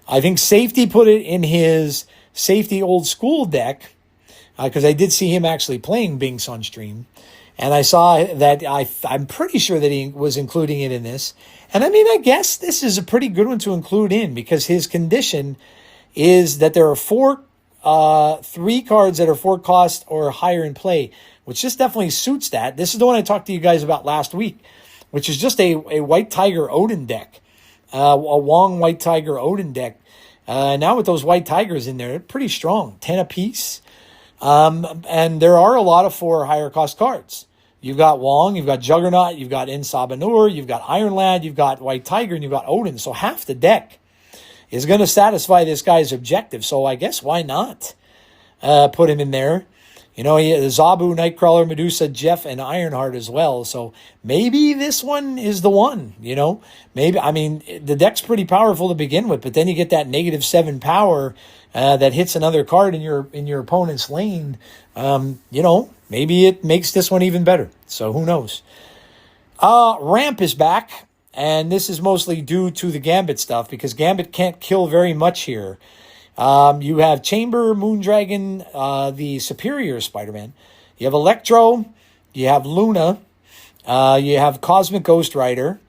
I think Safety put it in his Safety Old School deck because I did see him actually playing Binks on stream. And I saw that I'm pretty sure that he was including it in this. And I mean, I guess this is a pretty good one to include in because his condition is that there are 3 cards that are 4 cost or higher in play, which just definitely suits that. This is the one I talked to you guys about last week, which is just a White Tiger Odin deck, a Wong White Tiger Odin deck. Now with those White Tigers in there, they're pretty strong, 10 apiece. And there are a lot of 4 higher cost cards. You've got Wong, you've got Juggernaut, you've got Sabanur, you've got Iron Lad, you've got White Tiger, and you've got Odin. So half the deck is going to satisfy this guy's objective. So I guess why not put him in there? You know, he has Zabu, Nightcrawler, Medusa, Jeff, and Ironheart as well. So maybe this one is the one, you know. Maybe, I mean, the deck's pretty powerful to begin with, but then you get that -7 power that hits another card in your opponent's lane. You know, maybe it makes this one even better. So who knows? Ramp is back, and this is mostly due to the Gambit stuff because Gambit can't kill very much here. You have Chamber, Moondragon, the superior Spider-Man. You have Electro. You have Luna. You have Cosmic Ghost Rider.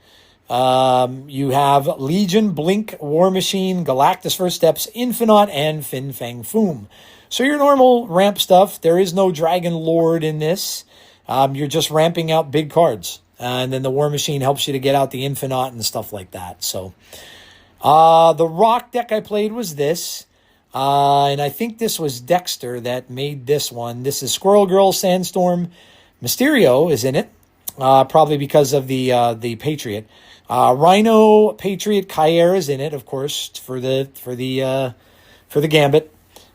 You have Legion, Blink, War Machine, Galactus First Steps, Infinite, and Fin Fang Foom. So your normal ramp stuff. There is no Dragon Lord in this. You're just ramping out big cards. And then the War Machine helps you to get out the Infinite and stuff like that. So the Rock deck I played was this. And I think this was Dexter that made this one. This is Squirrel Girl, Sandstorm. Mysterio is in it, probably because of the Patriot. Rhino, Patriot, Kair is in it, of course, for the Gambit.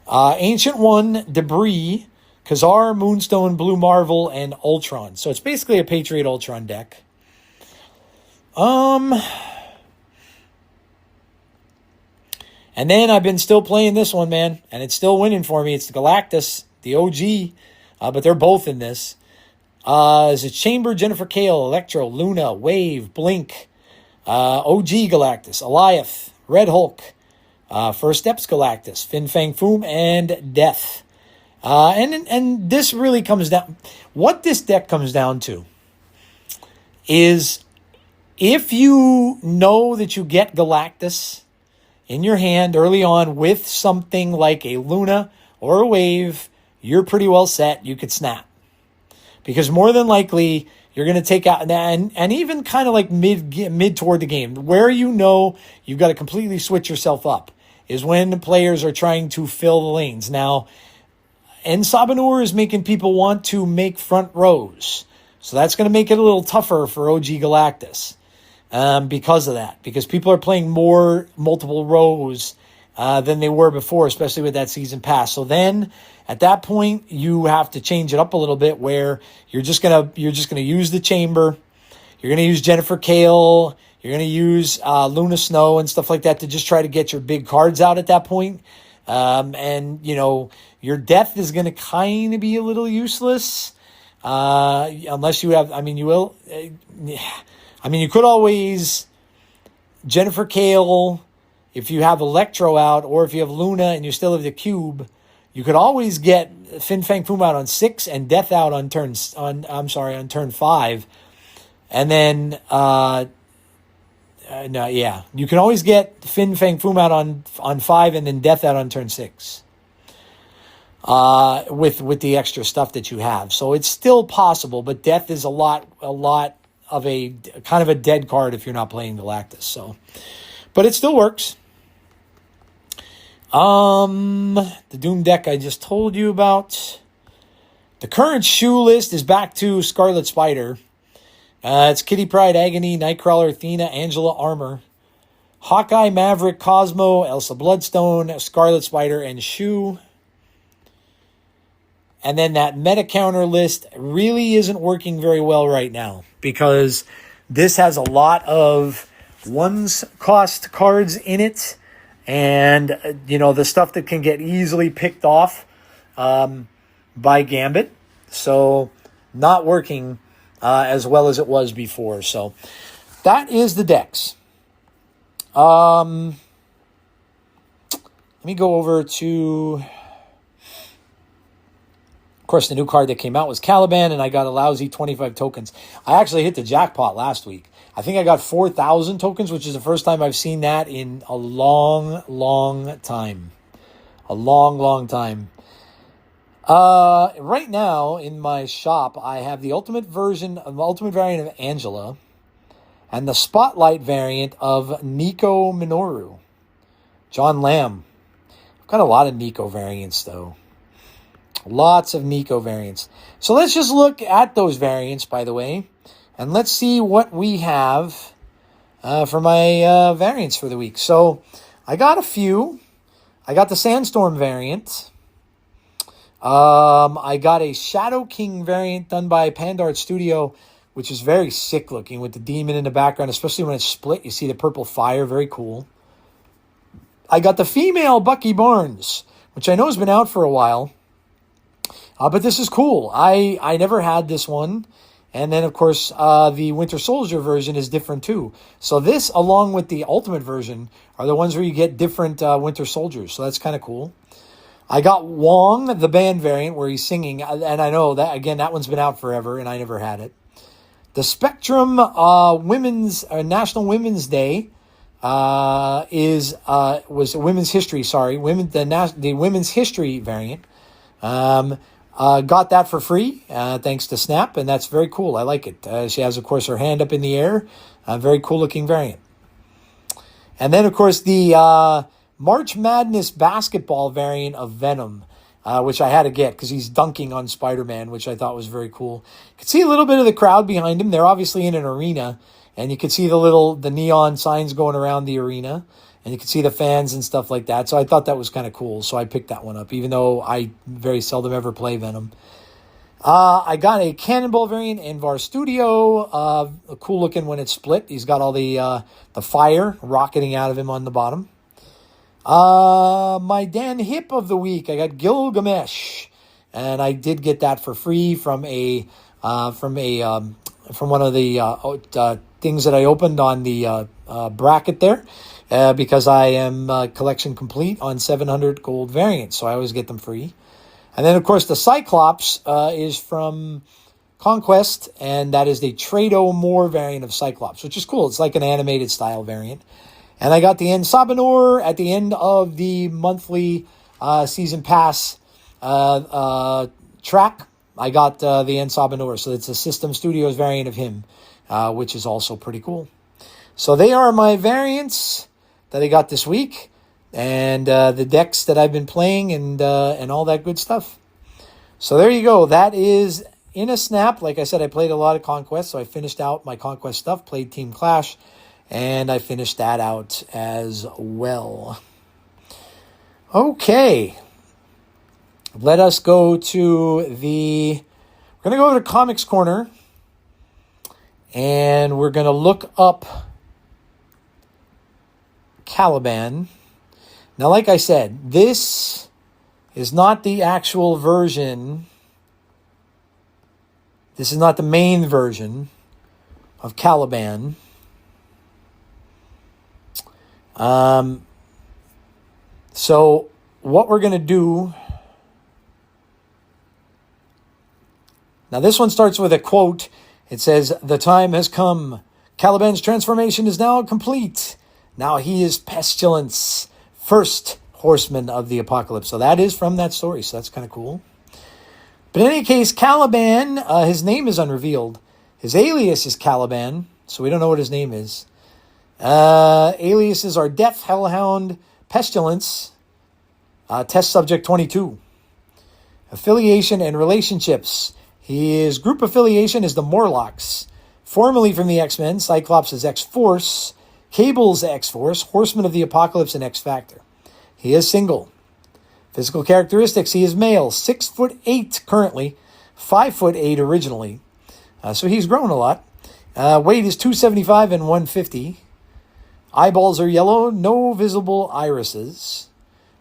Ancient One, Debris, Khazar, Moonstone, Blue Marvel, and Ultron. So it's basically a Patriot Ultron deck. And then I've been still playing this one, man, and it's still winning for me. It's the Galactus, the OG, but they're both in this. It's a Chamber, Jennifer Kale, Electro, Luna, Wave, Blink, OG Galactus, Eliath, Red Hulk, First Steps Galactus, Fin Fang Foom, and Death. And this really comes down... What this deck comes down to is if you know that you get Galactus in your hand early on with something like a Luna or a Wave, you're pretty well set. You could snap. Because more than likely, you're going to take out... And even kind of like mid toward the game, where you know you've got to completely switch yourself up is when the players are trying to fill the lanes. Now, Sabanur is making people want to make front rows. So that's going to make it a little tougher for OG Galactus. Because of that, because people are playing more multiple rows than they were before, especially with that season pass. So then, at that point, you have to change it up a little bit, where you're just gonna use the Chamber, you're gonna use Jennifer Kale, you're gonna use Luna Snow and stuff like that to just try to get your big cards out at that point. And you know your Death is gonna kind of be a little useless unless you have. I mean, you will. I mean, you could always Jennifer Kale, if you have Electro out, or if you have Luna and you still have the Cube, you could always get Fin Fang Foom out on 6 and Death out on turn 5. And then, you can always get Fin Fang Foom out on 5 and then Death out on turn 6. With the extra stuff that you have. So it's still possible, but Death is a lot of a kind of a dead card if you're not playing Galactus. So, but it still works. The Doom deck I just told you about. The current shoe list is back to Scarlet Spider. It's Kitty Pryde, Agony, Nightcrawler, Athena, Angela, Armor, Hawkeye, Maverick, Cosmo, Elsa Bloodstone, Scarlet Spider, and Shoe. And then that meta counter list really isn't working very well right now because this has a lot of ones cost cards in it. And, you know, the stuff that can get easily picked off by Gambit. So not working as well as it was before. So that is the decks. Let me go over to course, the new card that came out was Caliban, and I got a lousy 25 tokens. I actually hit the jackpot last week. I think I got 4,000 tokens, which is the first time I've seen that in a long, long time. A long, long time. Right now, in my shop, I have the ultimate variant of Angela and the Spotlight variant of Nico Minoru. John Lamb. I've got a lot of Nico variants, though. Lots of Nico variants. So let's just look at those variants, by the way, and let's see what we have for my variants for the week. So I got a few. I got the Sandstorm variant. I got a Shadow King variant done by Pandart Studio, which is very sick looking with the demon in the background, especially when it's split. You see the purple fire. Very cool. I got the female Bucky Barnes, which I know has been out for a while. But this is cool. I never had this one. And then, of course, the Winter Soldier version is different too. So this, along with the Ultimate version, are the ones where you get different Winter Soldiers. So that's kind of cool. I got Wong, the band variant, where he's singing. And I know that, again, that one's been out forever, and I never had it. The Spectrum National Women's Day was Women's History, sorry. The Women's History variant. Got that for free, thanks to Snap, and that's very cool. I like it. She has, of course, her hand up in the air. Very cool-looking variant. And then, of course, the March Madness basketball variant of Venom, which I had to get because he's dunking on Spider-Man, which I thought was very cool. You could see a little bit of the crowd behind him. They're obviously in an arena, and you could see the neon signs going around the arena. And you can see the fans and stuff like that. So I thought that was kind of cool. So I picked that one up, even though I very seldom ever play Venom. I got a Cannonball variant in Var Studio. Cool looking when it's split. He's got all the fire rocketing out of him on the bottom. My Dan Hip of the week. I got Gilgamesh. And I did get that for free from one of the things that I opened on the bracket there. Because I am collection complete on 700 gold variants, so I always get them free. And then, of course, the Cyclops is from Conquest, and that is the Trado Moore variant of Cyclops, which is cool. It's like an animated style variant. And I got the Ensabanor at the end of the monthly season pass track. I got the Ensabanor, so it's a System Studios variant of him, which is also pretty cool. So they are my variants that I got this week, and the decks that I've been playing, and all that good stuff. So there you go. That is in a snap. Like I said, I played a lot of Conquest, so I finished out my Conquest stuff, played Team Clash, and I finished that out as well. Okay. Let us go to we're going to go to Comics Corner, and we're going to look up Caliban. Now, like I said, this is not the actual version. This is not the main version of Caliban. So what we're going to do... Now, this one starts with a quote. It says, "The time has come. Caliban's transformation is now complete. Now he is Pestilence, first horseman of the apocalypse." So that is from that story. So that's kind of cool. But in any case, Caliban, his name is unrevealed. His alias is Caliban, so we don't know what his name is. Aliases are Death, Hellhound, Pestilence, Test Subject 22. Affiliation and relationships. His group affiliation is the Morlocks, formerly from the X-Men. Cyclops is X-Force, Cable's X-Force, Horseman of the Apocalypse, and X-Factor. He is single. Physical characteristics, he is male, 6'8" currently, 5'8" originally. So he's grown a lot. Weight is 275 and 150. Eyeballs are yellow, no visible irises.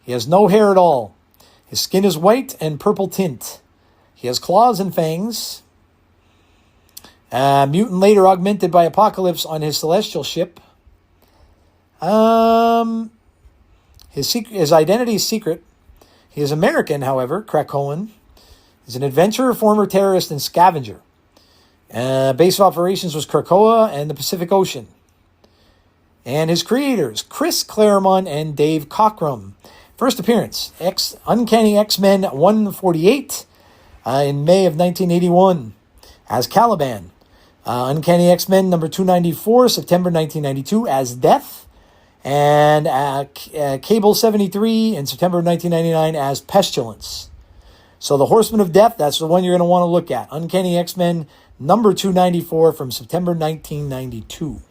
He has no hair at all. His skin is white and purple tint. He has claws and fangs. Mutant later augmented by Apocalypse on his celestial ship. His identity is secret. He is American, however, Krakoan. He's an adventurer, former terrorist, and scavenger. Base of operations was Krakoa and the Pacific Ocean. And his creators, Chris Claremont and Dave Cockrum. First appearance, Uncanny X-Men 148 in May of 1981 as Caliban. Uncanny X-Men number 294, September 1992 as Death. And Cable 73 in September of 1999 as Pestilence. So the Horseman of Death, that's the one you're going to want to look at. Uncanny X-Men number 294 from September 1992.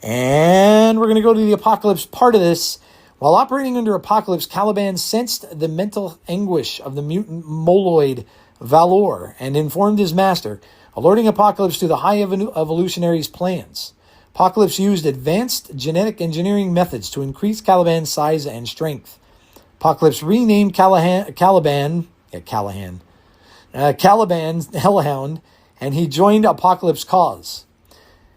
And we're going to go to the Apocalypse part of this. While operating under Apocalypse, Caliban sensed the mental anguish of the mutant moloid Valor and informed his master, alerting Apocalypse to the High Evolutionary's plans. Apocalypse used advanced genetic engineering methods to increase Caliban's size and strength. Apocalypse renamed Caliban Hellhound, and he joined Apocalypse's cause.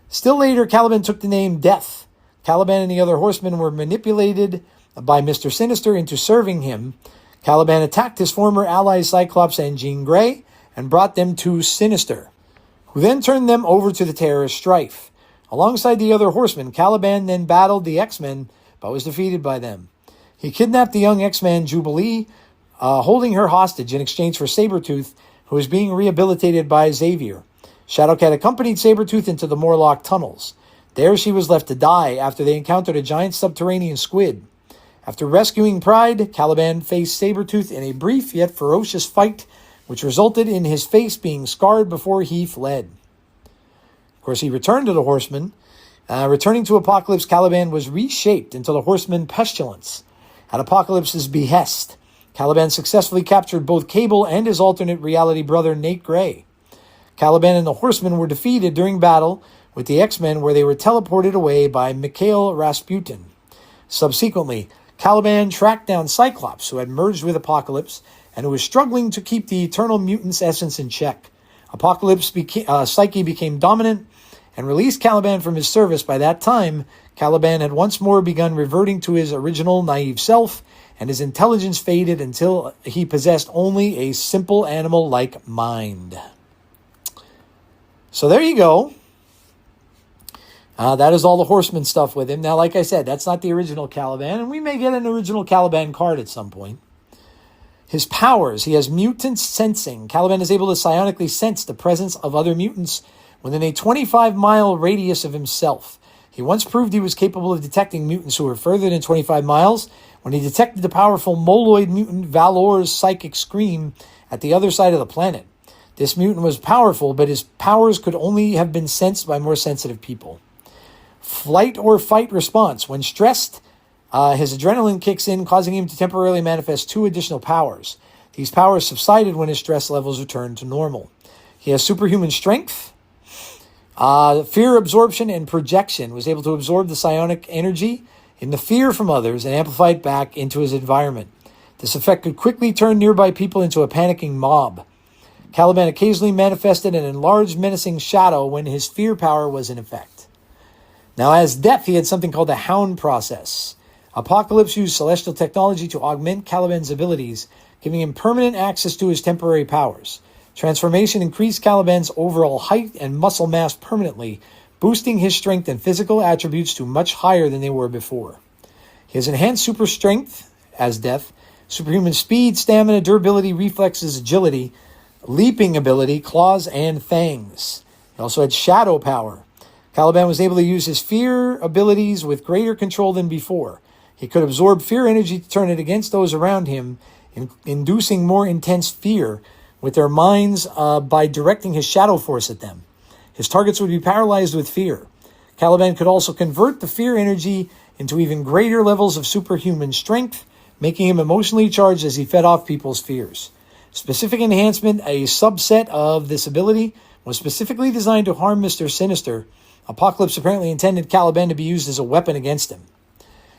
Still later, Caliban took the name Death. Caliban and the other horsemen were manipulated by Mr. Sinister into serving him. Caliban attacked his former allies Cyclops and Jean Grey and brought them to Sinister, who then turned them over to the terrorist strife. Alongside the other horsemen, Caliban then battled the X-Men, but was defeated by them. He kidnapped the young X-Man Jubilee, holding her hostage in exchange for Sabretooth, who was being rehabilitated by Xavier. Shadowcat accompanied Sabretooth into the Morlock tunnels. There she was left to die after they encountered a giant subterranean squid. After rescuing Pride, Caliban faced Sabretooth in a brief yet ferocious fight, which resulted in his face being scarred before he fled. Of course, he returned to the Horsemen. Returning to Apocalypse, Caliban was reshaped into the Horseman Pestilence. At Apocalypse's behest, Caliban successfully captured both Cable and his alternate reality brother, Nate Grey. Caliban and the Horsemen were defeated during battle with the X-Men, where they were teleported away by Mikhail Rasputin. Subsequently, Caliban tracked down Cyclops, who had merged with Apocalypse and who was struggling to keep the Eternal Mutant's essence in check. Psyche became dominant and released Caliban from his service. By that time, Caliban had once more begun reverting to his original naive self, and his intelligence faded until he possessed only a simple animal-like mind. So there you go. That is all the Horseman stuff with him. Now, like I said, that's not the original Caliban, and we may get an original Caliban card at some point. His powers: he has mutant sensing. Caliban is able to psionically sense the presence of other mutants within a 25-mile radius of himself. He once proved he was capable of detecting mutants who were further than 25 miles when he detected the powerful moloid mutant Valor's psychic scream at the other side of the planet. This mutant was powerful, but his powers could only have been sensed by more sensitive people. Flight or fight response: when stressed, his adrenaline kicks in, causing him to temporarily manifest 2 additional powers. These powers subsided when his stress levels returned to normal. He has superhuman strength, fear absorption, and projection. Was able to absorb the psionic energy in the fear from others and amplify it back into his environment. This effect could quickly turn nearby people into a panicking mob. Caliban occasionally manifested an enlarged, menacing shadow when his fear power was in effect. Now, as Death, he had something called the Hound process. Apocalypse used celestial technology to augment Caliban's abilities, giving him permanent access to his temporary powers. Transformation increased Caliban's overall height and muscle mass permanently, boosting his strength and physical attributes to much higher than they were before. He has enhanced super strength, as Death, superhuman speed, stamina, durability, reflexes, agility, leaping ability, claws, and fangs. He also had shadow power. Caliban was able to use his fear abilities with greater control than before. He could absorb fear energy to turn it against those around him, inducing more intense fear with their minds by directing his shadow force at them. His targets would be paralyzed with fear. Caliban could also convert the fear energy into even greater levels of superhuman strength, making him emotionally charged as he fed off people's fears. Specific enhancement, a subset of this ability, was specifically designed to harm Mr. Sinister. Apocalypse apparently intended Caliban to be used as a weapon against him.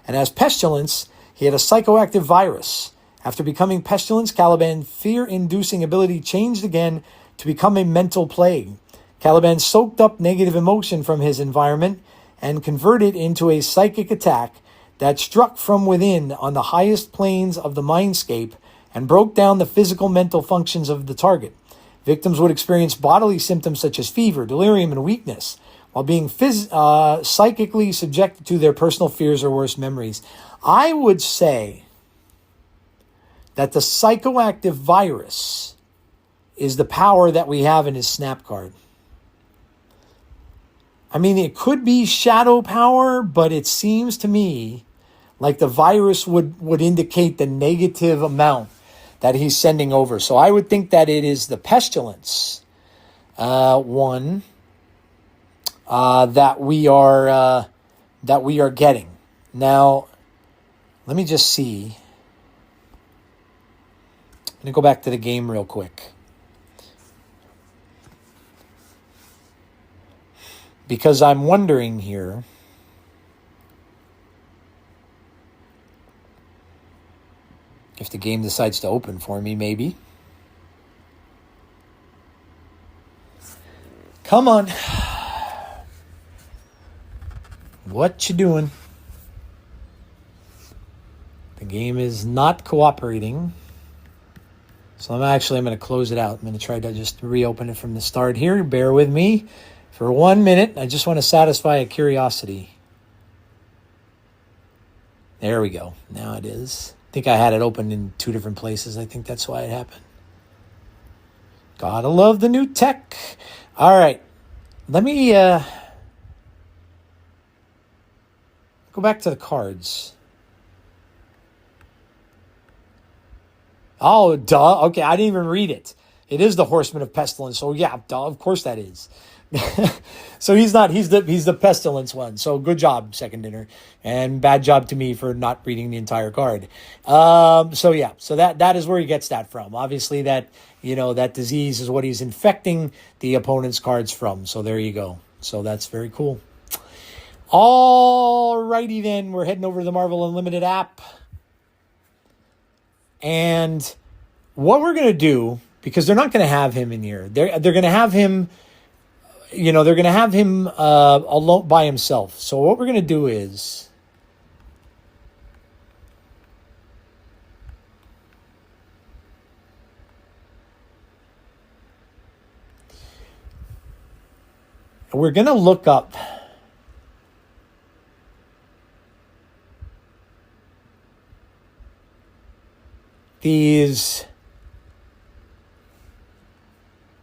And as Pestilence, he had a psychoactive virus. After becoming Pestilence, Caliban's fear-inducing ability changed again to become a mental plague. Caliban soaked up negative emotion from his environment and converted it into a psychic attack that struck from within on the highest planes of the mindscape and broke down the physical mental functions of the target. Victims would experience bodily symptoms such as fever, delirium, and weakness, while being psychically subjected to their personal fears or worst memories. I would say that the psychoactive virus is the power that we have in his snap card. I mean, it could be shadow power, but it seems to me like the virus would indicate the negative amount that he's sending over. So I would think that it is the pestilence one that we are getting. Now, let me just see. I'm going to go back to the game real quick. Because I'm wondering here, if the game decides to open for me, maybe. Come on. What you doing? The game is not cooperating. So I'm going to close it out. I'm going to try to just reopen it from the start here. Bear with me for 1 minute. I just want to satisfy a curiosity. There we go. Now it is. I think I had it open in 2 different places. I think that's why it happened. Gotta love the new tech. All right. Let me go back to the cards. Oh, duh. Okay, I didn't even read it. It is the Horseman of Pestilence. So yeah, duh, of course that is. So he's the pestilence one. So good job, second dinner, and bad job to me for not reading the entire card. So that is where he gets that from. Obviously that disease is what he's infecting the opponent's cards from. So there you go. So that's very cool. All righty then, we're heading over to the Marvel Unlimited app. And what we're going to do, because they're not going to have him in here. They're going to have him alone by himself. So what we're going to do is we're going to look up these.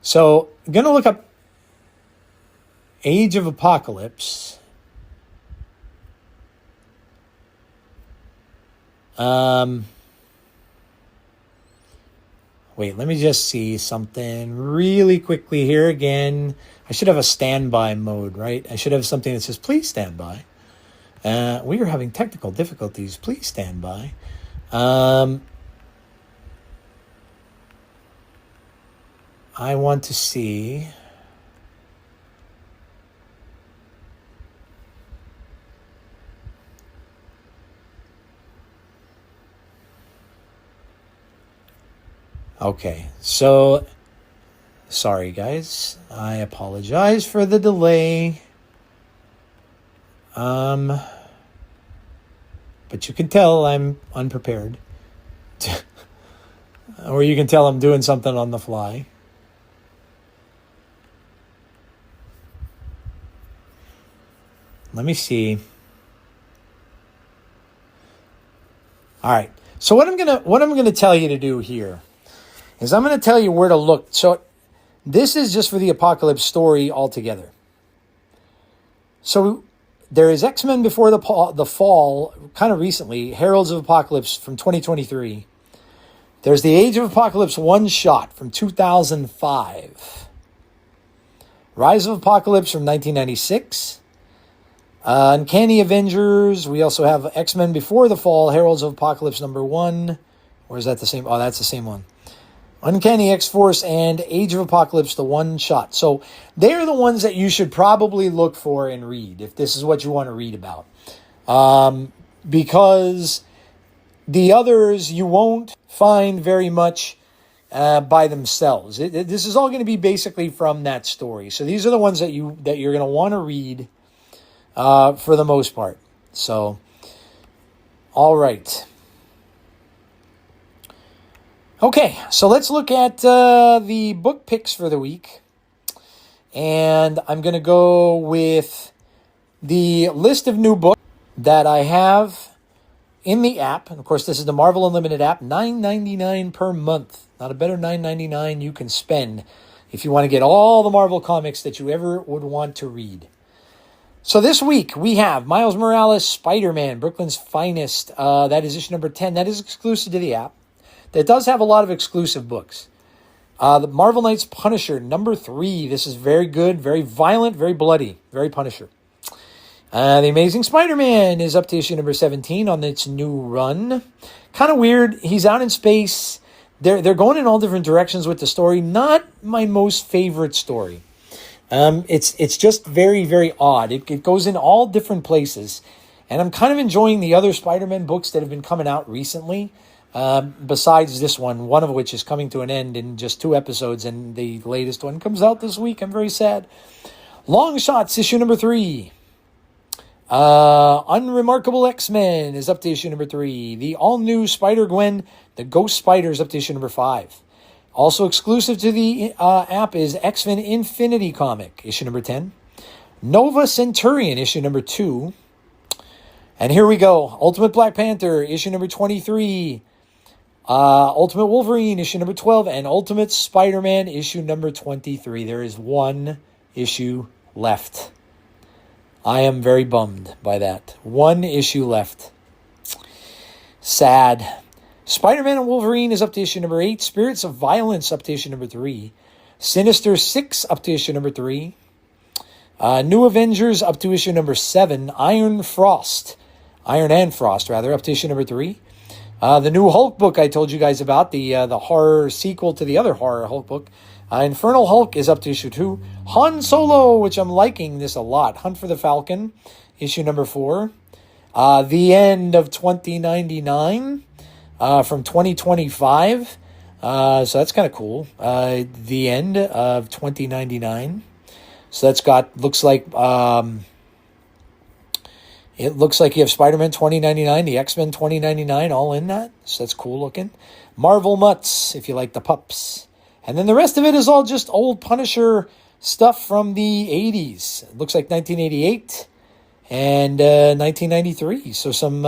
So I'm going to look up Age of Apocalypse. Wait, let me just see something really quickly here again. I should have a standby mode, right? I should have something that says, please stand by. We are having technical difficulties. Please stand by. I want to see. Okay, so sorry guys, I apologize for the delay. But you can tell I'm unprepared. Or you can tell I'm doing something on the fly. Let me see. All right. So what I'm gonna tell you to do here is I'm going to tell you where to look. So this is just for the Apocalypse story altogether. So there is X-Men Before the Fall, kind of recently, Heralds of Apocalypse from 2023. There's the Age of Apocalypse one-shot from 2005. Rise of Apocalypse from 1996. Uncanny Avengers. We also have X-Men Before the Fall, Heralds of Apocalypse #1. Or is that the same? Oh, that's the same one. Uncanny X-Force and Age of Apocalypse, the one-shot. So they're the ones that you should probably look for and read if this is what you want to read about. Because the others you won't find very much by themselves. This is all going to be basically from that story. So these are the ones that you're going to want to read for the most part. So, all right. Okay, so let's look at the book picks for the week. And I'm going to go with the list of new books that I have in the app. And of course, this is the Marvel Unlimited app, $9.99 per month. Not a better $9.99 you can spend if you want to get all the Marvel comics that you ever would want to read. So this week, we have Miles Morales' Spider-Man, Brooklyn's Finest. That is issue number 10. That is exclusive to the app. That does have a lot of exclusive books. The Marvel Knights Punisher, number 3. This is very good, very violent, very bloody, very Punisher. The Amazing Spider-Man is up to issue number 17 on its new run. Kind of weird. He's out in space. They're going in all different directions with the story. Not my most favorite story. It's just very, very odd. It goes in all different places. And I'm kind of enjoying the other Spider-Man books that have been coming out recently. Besides this one of which is coming to an end in just 2 episodes, and the latest one comes out this week. I'm very sad. Long Shots, issue number 3. Unremarkable X-Men is up to issue number 3. The all-new Spider-Gwen, the Ghost Spider, is up to issue number 5. Also exclusive to the app is X-Men Infinity Comic, issue number 10. Nova Centurion, issue number 2. And here we go. Ultimate Black Panther, issue number 23. Ultimate Wolverine, issue number 12, and Ultimate Spider-Man, issue number 23. There is 1 issue left. I am very bummed by that. 1 issue left. Sad. Spider-Man and Wolverine is up to issue number 8. Spirits of Violence up to issue number 3. Sinister 6 up to issue number 3. New Avengers up to issue number 7. Iron and Frost, up to issue number 3. The new Hulk book I told you guys about, the horror sequel to the other horror Hulk book. Infernal Hulk is up to issue 2. Han Solo, which I'm liking this a lot. Hunt for the Falcon, issue number 4. The End of 2099 from 2025. So that's kind of cool. The End of 2099. So that's got, it looks like you have Spider-Man 2099, the X-Men 2099, all in that. So that's cool looking. Marvel Mutts, if you like the pups. And then the rest of it is all just old Punisher stuff from the 80s. It looks like 1988 and 1993. So some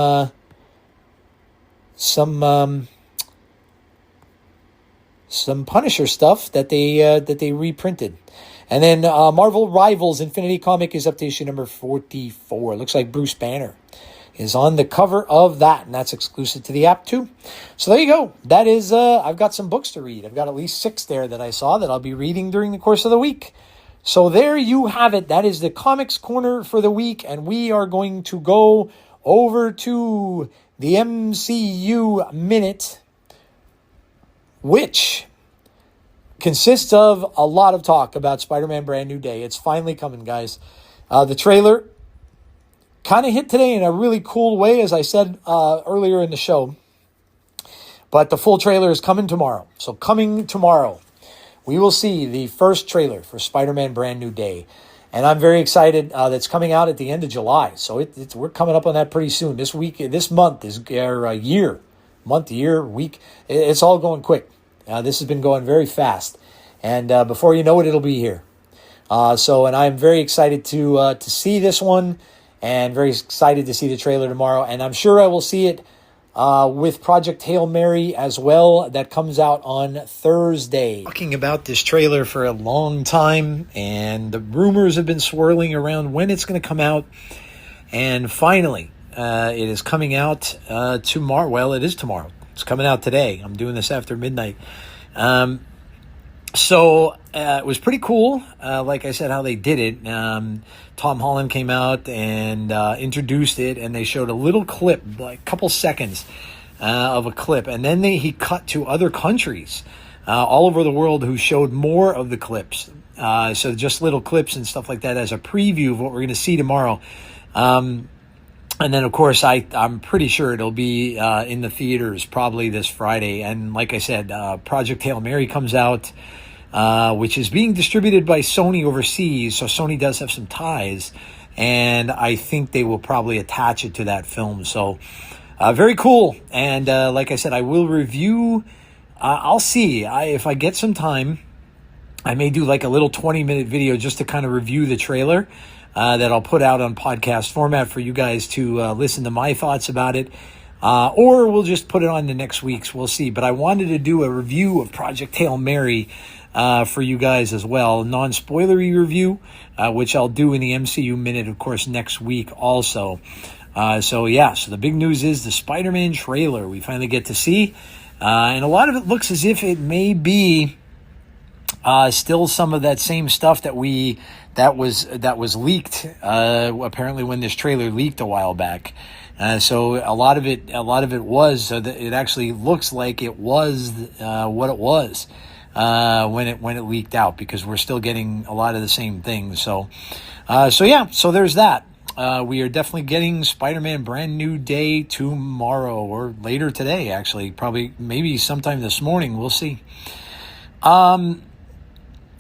Punisher stuff that they reprinted. And then Marvel Rivals Infinity Comic is up to issue number 44. It looks like Bruce Banner is on the cover of that, and that's exclusive to the app too. So there you go. That is, I've got some books to read. I've got at least 6 there that I saw that I'll be reading during the course of the week. So there you have it. That is the Comics Corner for the week, and we are going to go over to the MCU Minute, which consists of a lot of talk about Spider-Man Brand New Day. It's finally coming, guys. The trailer kind of hit today in a really cool way, as I said earlier in the show. But the full trailer is coming tomorrow. So coming tomorrow, we will see the first trailer for Spider-Man Brand New Day. And I'm very excited. That's coming out at the end of July. So we're coming up on that pretty soon. This month is week. It's all going quick. This has been going very fast, and before you know it, it'll be here. And I'm very excited to see this one, and very excited to see the trailer tomorrow. And I'm sure I will see it with Project Hail Mary as well. That comes out on Thursday. Talking about this trailer for a long time, and the rumors have been swirling around when it's going to come out. And finally, it is coming out tomorrow. Well, it is tomorrow. It's coming out today. I'm doing this after midnight. It was pretty cool, like I said, how they did it. Tom Holland came out and introduced it, and they showed a little clip, like a couple seconds of a clip. And then he cut to other countries all over the world who showed more of the clips. So just little clips and stuff like that as a preview of what we're going to see tomorrow. And then, of course, I'm pretty sure it'll be in the theaters probably this Friday. And like I said, Project Hail Mary comes out, which is being distributed by Sony overseas. So Sony does have some ties. And I think they will probably attach it to that film. So very cool. And like I said, I will review I'll see. If I get some time, I may do like a little 20-minute video just to kind of review the trailer that I'll put out on podcast format for you guys to listen to my thoughts about it. Or we'll just put it on the next week's. We'll see. But I wanted to do a review of Project Hail Mary for you guys as well. A non-spoilery review, which I'll do in the MCU Minute, of course, next week also. So the big news is the Spider-Man trailer we finally get to see. And a lot of it looks as if it may be still some of that same stuff that was leaked apparently when this trailer leaked a while back. So a lot of it was it actually looks like it was what it was when it leaked out, because we're still getting a lot of the same things. So there's that. We are definitely getting Spider-Man Brand New Day tomorrow, or later today, actually. Probably, maybe sometime this morning. We'll see.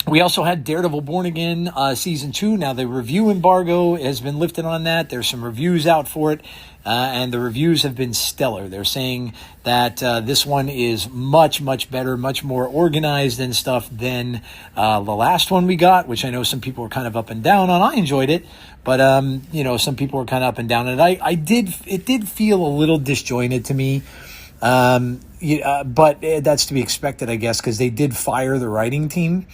We also had Daredevil Born Again Season 2. Now, the review embargo has been lifted on that. There's some reviews out for it, and the reviews have been stellar. They're saying that this one is much, much better, much more organized and stuff than the last one we got, which I know some people were kind of up and down on. I enjoyed it, but some people were kind of up and down. And it did feel a little disjointed to me. But that's to be expected, I guess, because they did fire the writing team.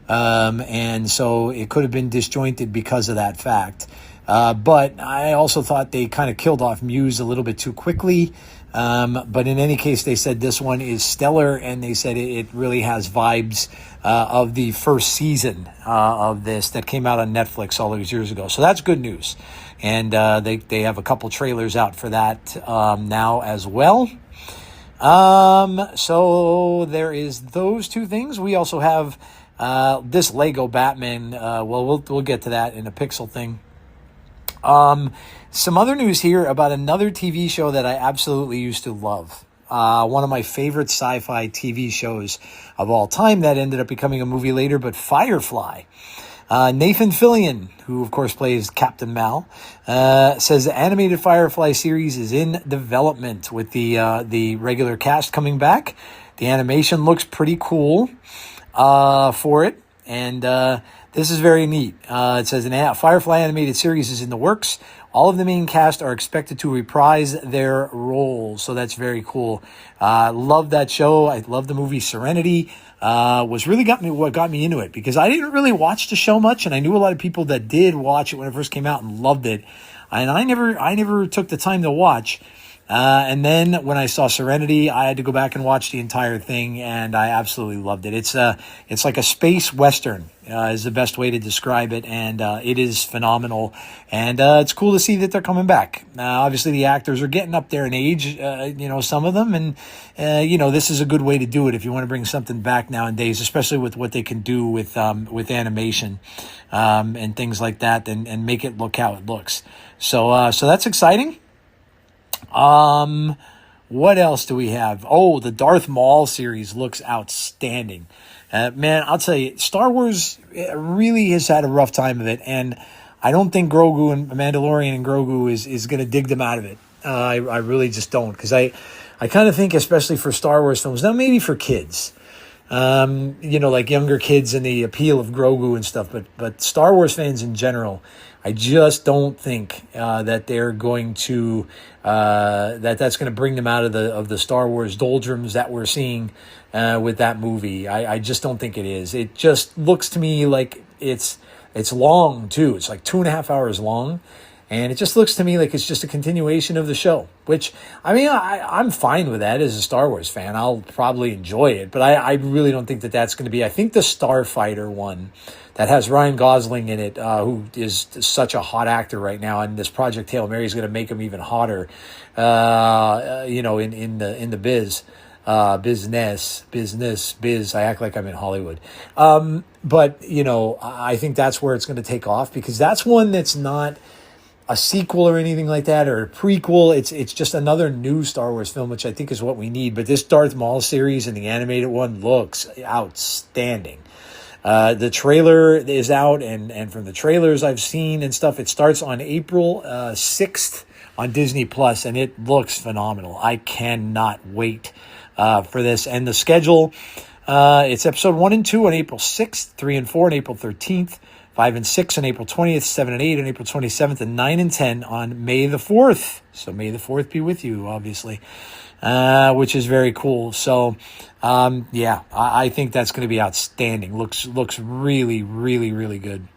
And so it could have been disjointed because of that fact. But I also thought they kind of killed off Muse a little bit too quickly. But in any case, they said this one is stellar, and they said it really has vibes of the first season of this that came out on Netflix all those years ago. So that's good news. And they have a couple trailers out for that now as well. So there is those two things. We also have this Lego Batman. We'll get to that in a Pixel thing. Some other news here about another TV show that I absolutely used to love. One of my favorite sci-fi TV shows of all time that ended up becoming a movie later, but Firefly. Nathan Fillion, who of course plays Captain Mal, says the animated Firefly series is in development with the regular cast coming back. The animation looks pretty cool for it, and this is very neat. It says an Firefly animated series is in the works. All of the main cast are expected to reprise their roles, so that's very cool. Love that show. I love the movie Serenity. Was really what got me into it, because I didn't really watch the show much, and I knew a lot of people that did watch it when it first came out and loved it, and I never took the time to watch. And then when I saw Serenity, I had to go back and watch the entire thing, and I absolutely loved it. It's like a space western, is the best way to describe it, and it is phenomenal. And it's cool to see that they're coming back. Obviously, the actors are getting up there in age, some of them, and this is a good way to do it if you want to bring something back nowadays, especially with what they can do with animation and things like that, and make it look how it looks. So that's exciting. What else do we have? Oh, the Darth Maul series looks outstanding. Man, I'll tell you, Star Wars really has had a rough time of it, and I don't think Grogu and Mandalorian and Grogu is going to dig them out of it. I really just don't, because I kind of think, especially for Star Wars films, now maybe for kids, like younger kids and the appeal of Grogu and stuff, but Star Wars fans in general, I just don't think that they're going to that's going to bring them out of the Star Wars doldrums that we're seeing with that movie. I just don't think it is. It just looks to me like it's long too. It's like 2.5 hours long, and it just looks to me like it's just a continuation of the show. Which, I mean, I'm fine with that as a Star Wars fan. I'll probably enjoy it, but I really don't think that that's going to be. I think the Starfighter one that has Ryan Gosling in it, who is such a hot actor right now, and this Project Hail Mary is going to make him even hotter, in the business. I act like I'm in Hollywood. But I think that's where it's going to take off, because that's one that's not a sequel or anything like that, or a prequel. It's just another new Star Wars film, which I think is what we need. But this Darth Maul series and the animated one looks outstanding. The trailer is out, and from the trailers I've seen and stuff, it starts on April 6th on Disney Plus, and it looks phenomenal. I cannot wait for this. And the schedule, it's episode 1 and 2 on April 6th, 3 and 4 on April 13th, 5 and 6 on April 20th, 7 and 8 on April 27th, and 9 and 10 on May the 4th. So may the 4th be with you, obviously, which is very cool. So, I think that's going to be outstanding. Looks really, really, really good.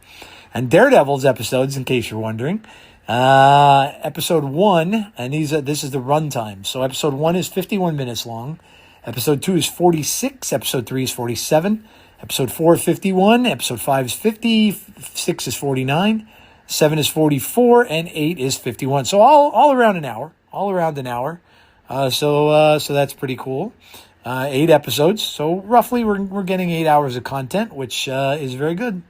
And Daredevil's episodes, in case you're wondering, episode 1, and this is the runtime. So episode 1 is 51 minutes long. Episode 2 is 46. Episode 3 is 47. Episode 4 is 51. Episode 5 is 50. 6 is 49. 7 is 44. And 8 is 51. So all around an hour. All around an hour. So that's pretty cool. 8 episodes. So roughly we're getting 8 hours of content, which is very good.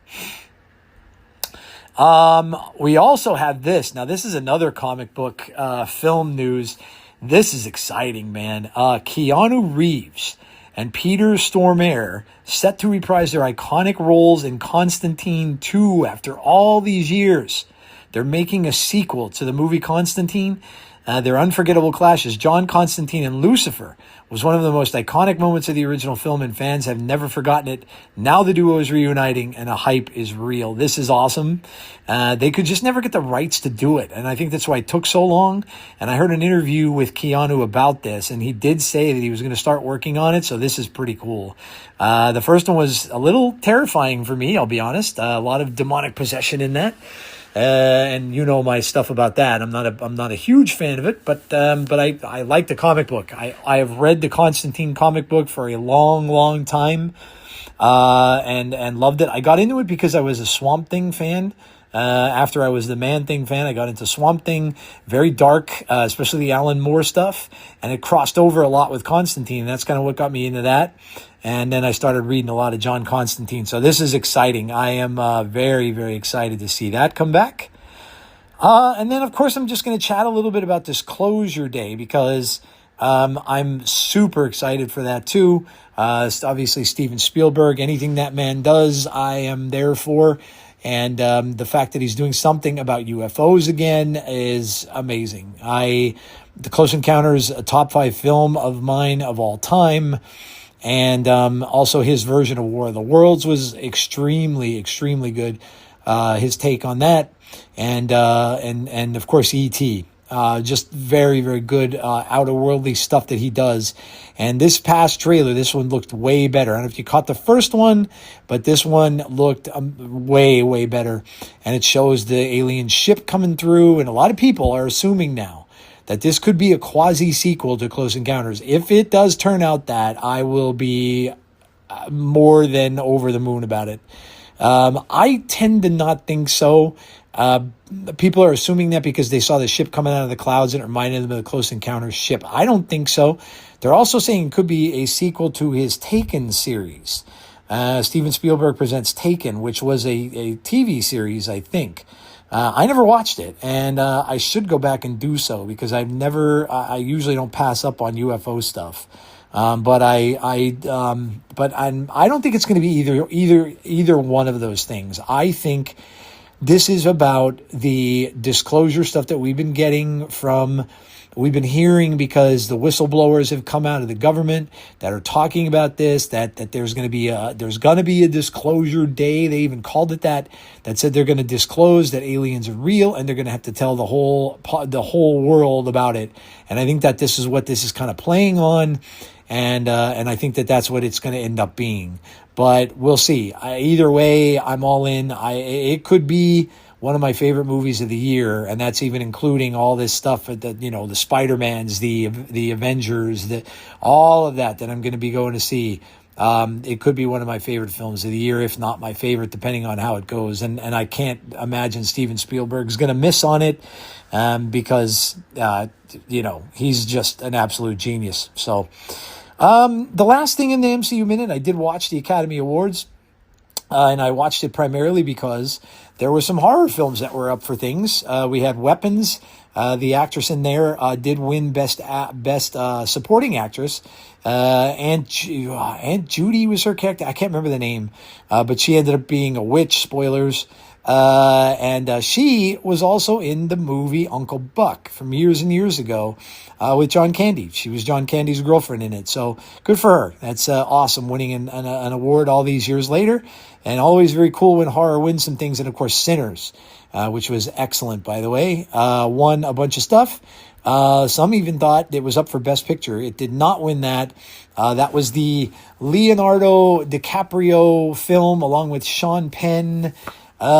We also have this. Now, this is another comic book film news. This is exciting, man. Keanu Reeves and Peter Stormare set to reprise their iconic roles in Constantine 2 after all these years. They're making a sequel to the movie Constantine. Their unforgettable clash as John Constantine and Lucifer was one of the most iconic moments of the original film, and fans have never forgotten it. Now the duo is reuniting, and the hype is real. This is awesome. They could just never get the rights to do it, and I think that's why it took so long. And I heard an interview with Keanu about this, and he did say that he was going to start working on it, so this is pretty cool. The first one was a little terrifying for me, I'll be honest. A lot of demonic possession in that. And you know my stuff about that. I'm not a huge fan of it, but I like the comic book. I have read the Constantine comic book for a long time, and loved it. I got into it because I was a Swamp Thing fan. After I was the Man-Thing fan, I got into Swamp Thing. Very dark, especially the Alan Moore stuff, and it crossed over a lot with Constantine. And that's kind of what got me into that. And then I started reading a lot of John Constantine. So this is exciting. I am very, very excited to see that come back. And then, of course, I'm just going to chat a little bit about Disclosure Day because I'm super excited for that too. Obviously, Steven Spielberg, anything that man does, I am there for. And the fact that he's doing something about UFOs again is amazing. The Close Encounters, a top 5 film of mine of all time. And also his version of War of the Worlds was extremely, extremely good. His take on that, and of course E.T. Just very, very good outer worldly stuff that he does. And this past trailer, this one looked way better. I don't know if you caught the first one, but this one looked way, way better. And it shows the alien ship coming through, and a lot of people are assuming now that this could be a quasi-sequel to Close Encounters. If it does turn out that, I will be more than over the moon about it. I tend to not think so. People are assuming that because they saw the ship coming out of the clouds and it reminded them of the Close Encounters ship. I don't think so. They're also saying it could be a sequel to his Taken series. Steven Spielberg presents Taken, which was a TV series, I think. I never watched it, and I should go back and do so because I usually don't pass up on UFO stuff. But I don't think it's going to be either one of those things. I think this is about the disclosure stuff that we've been hearing because the whistleblowers have come out of the government that are talking about this, that there's going to be a disclosure day. They even called it that said they're going to disclose that aliens are real and they're going to have to tell the whole world about it. And I think that this is what this is kind of playing on. And I think that that's what it's going to end up being. But we'll see. Either way, I'm all in. It could be one of my favorite movies of the year, and that's even including all this stuff, the Spider-Mans, the Avengers, all of that I'm going to be going to see. It could be one of my favorite films of the year, if not my favorite, depending on how it goes. And I can't imagine Steven Spielberg's going to miss on it because, he's just an absolute genius. So the last thing in the MCU Minute, I did watch the Academy Awards. And I watched it primarily because there were some horror films that were up for things. We had Weapons. The actress in there did win Best Supporting Actress. Aunt Judy was her character. I can't remember the name, but she ended up being a witch. Spoilers. And she was also in the movie Uncle Buck from years and years ago with John Candy. She was John Candy's girlfriend in it. So good for her. That's awesome, winning an award all these years later. And always very cool when horror wins some things. And, of course, Sinners, which was excellent, by the way, won a bunch of stuff. Some even thought it was up for Best Picture. It did not win that. That was the Leonardo DiCaprio film along with Sean Penn. I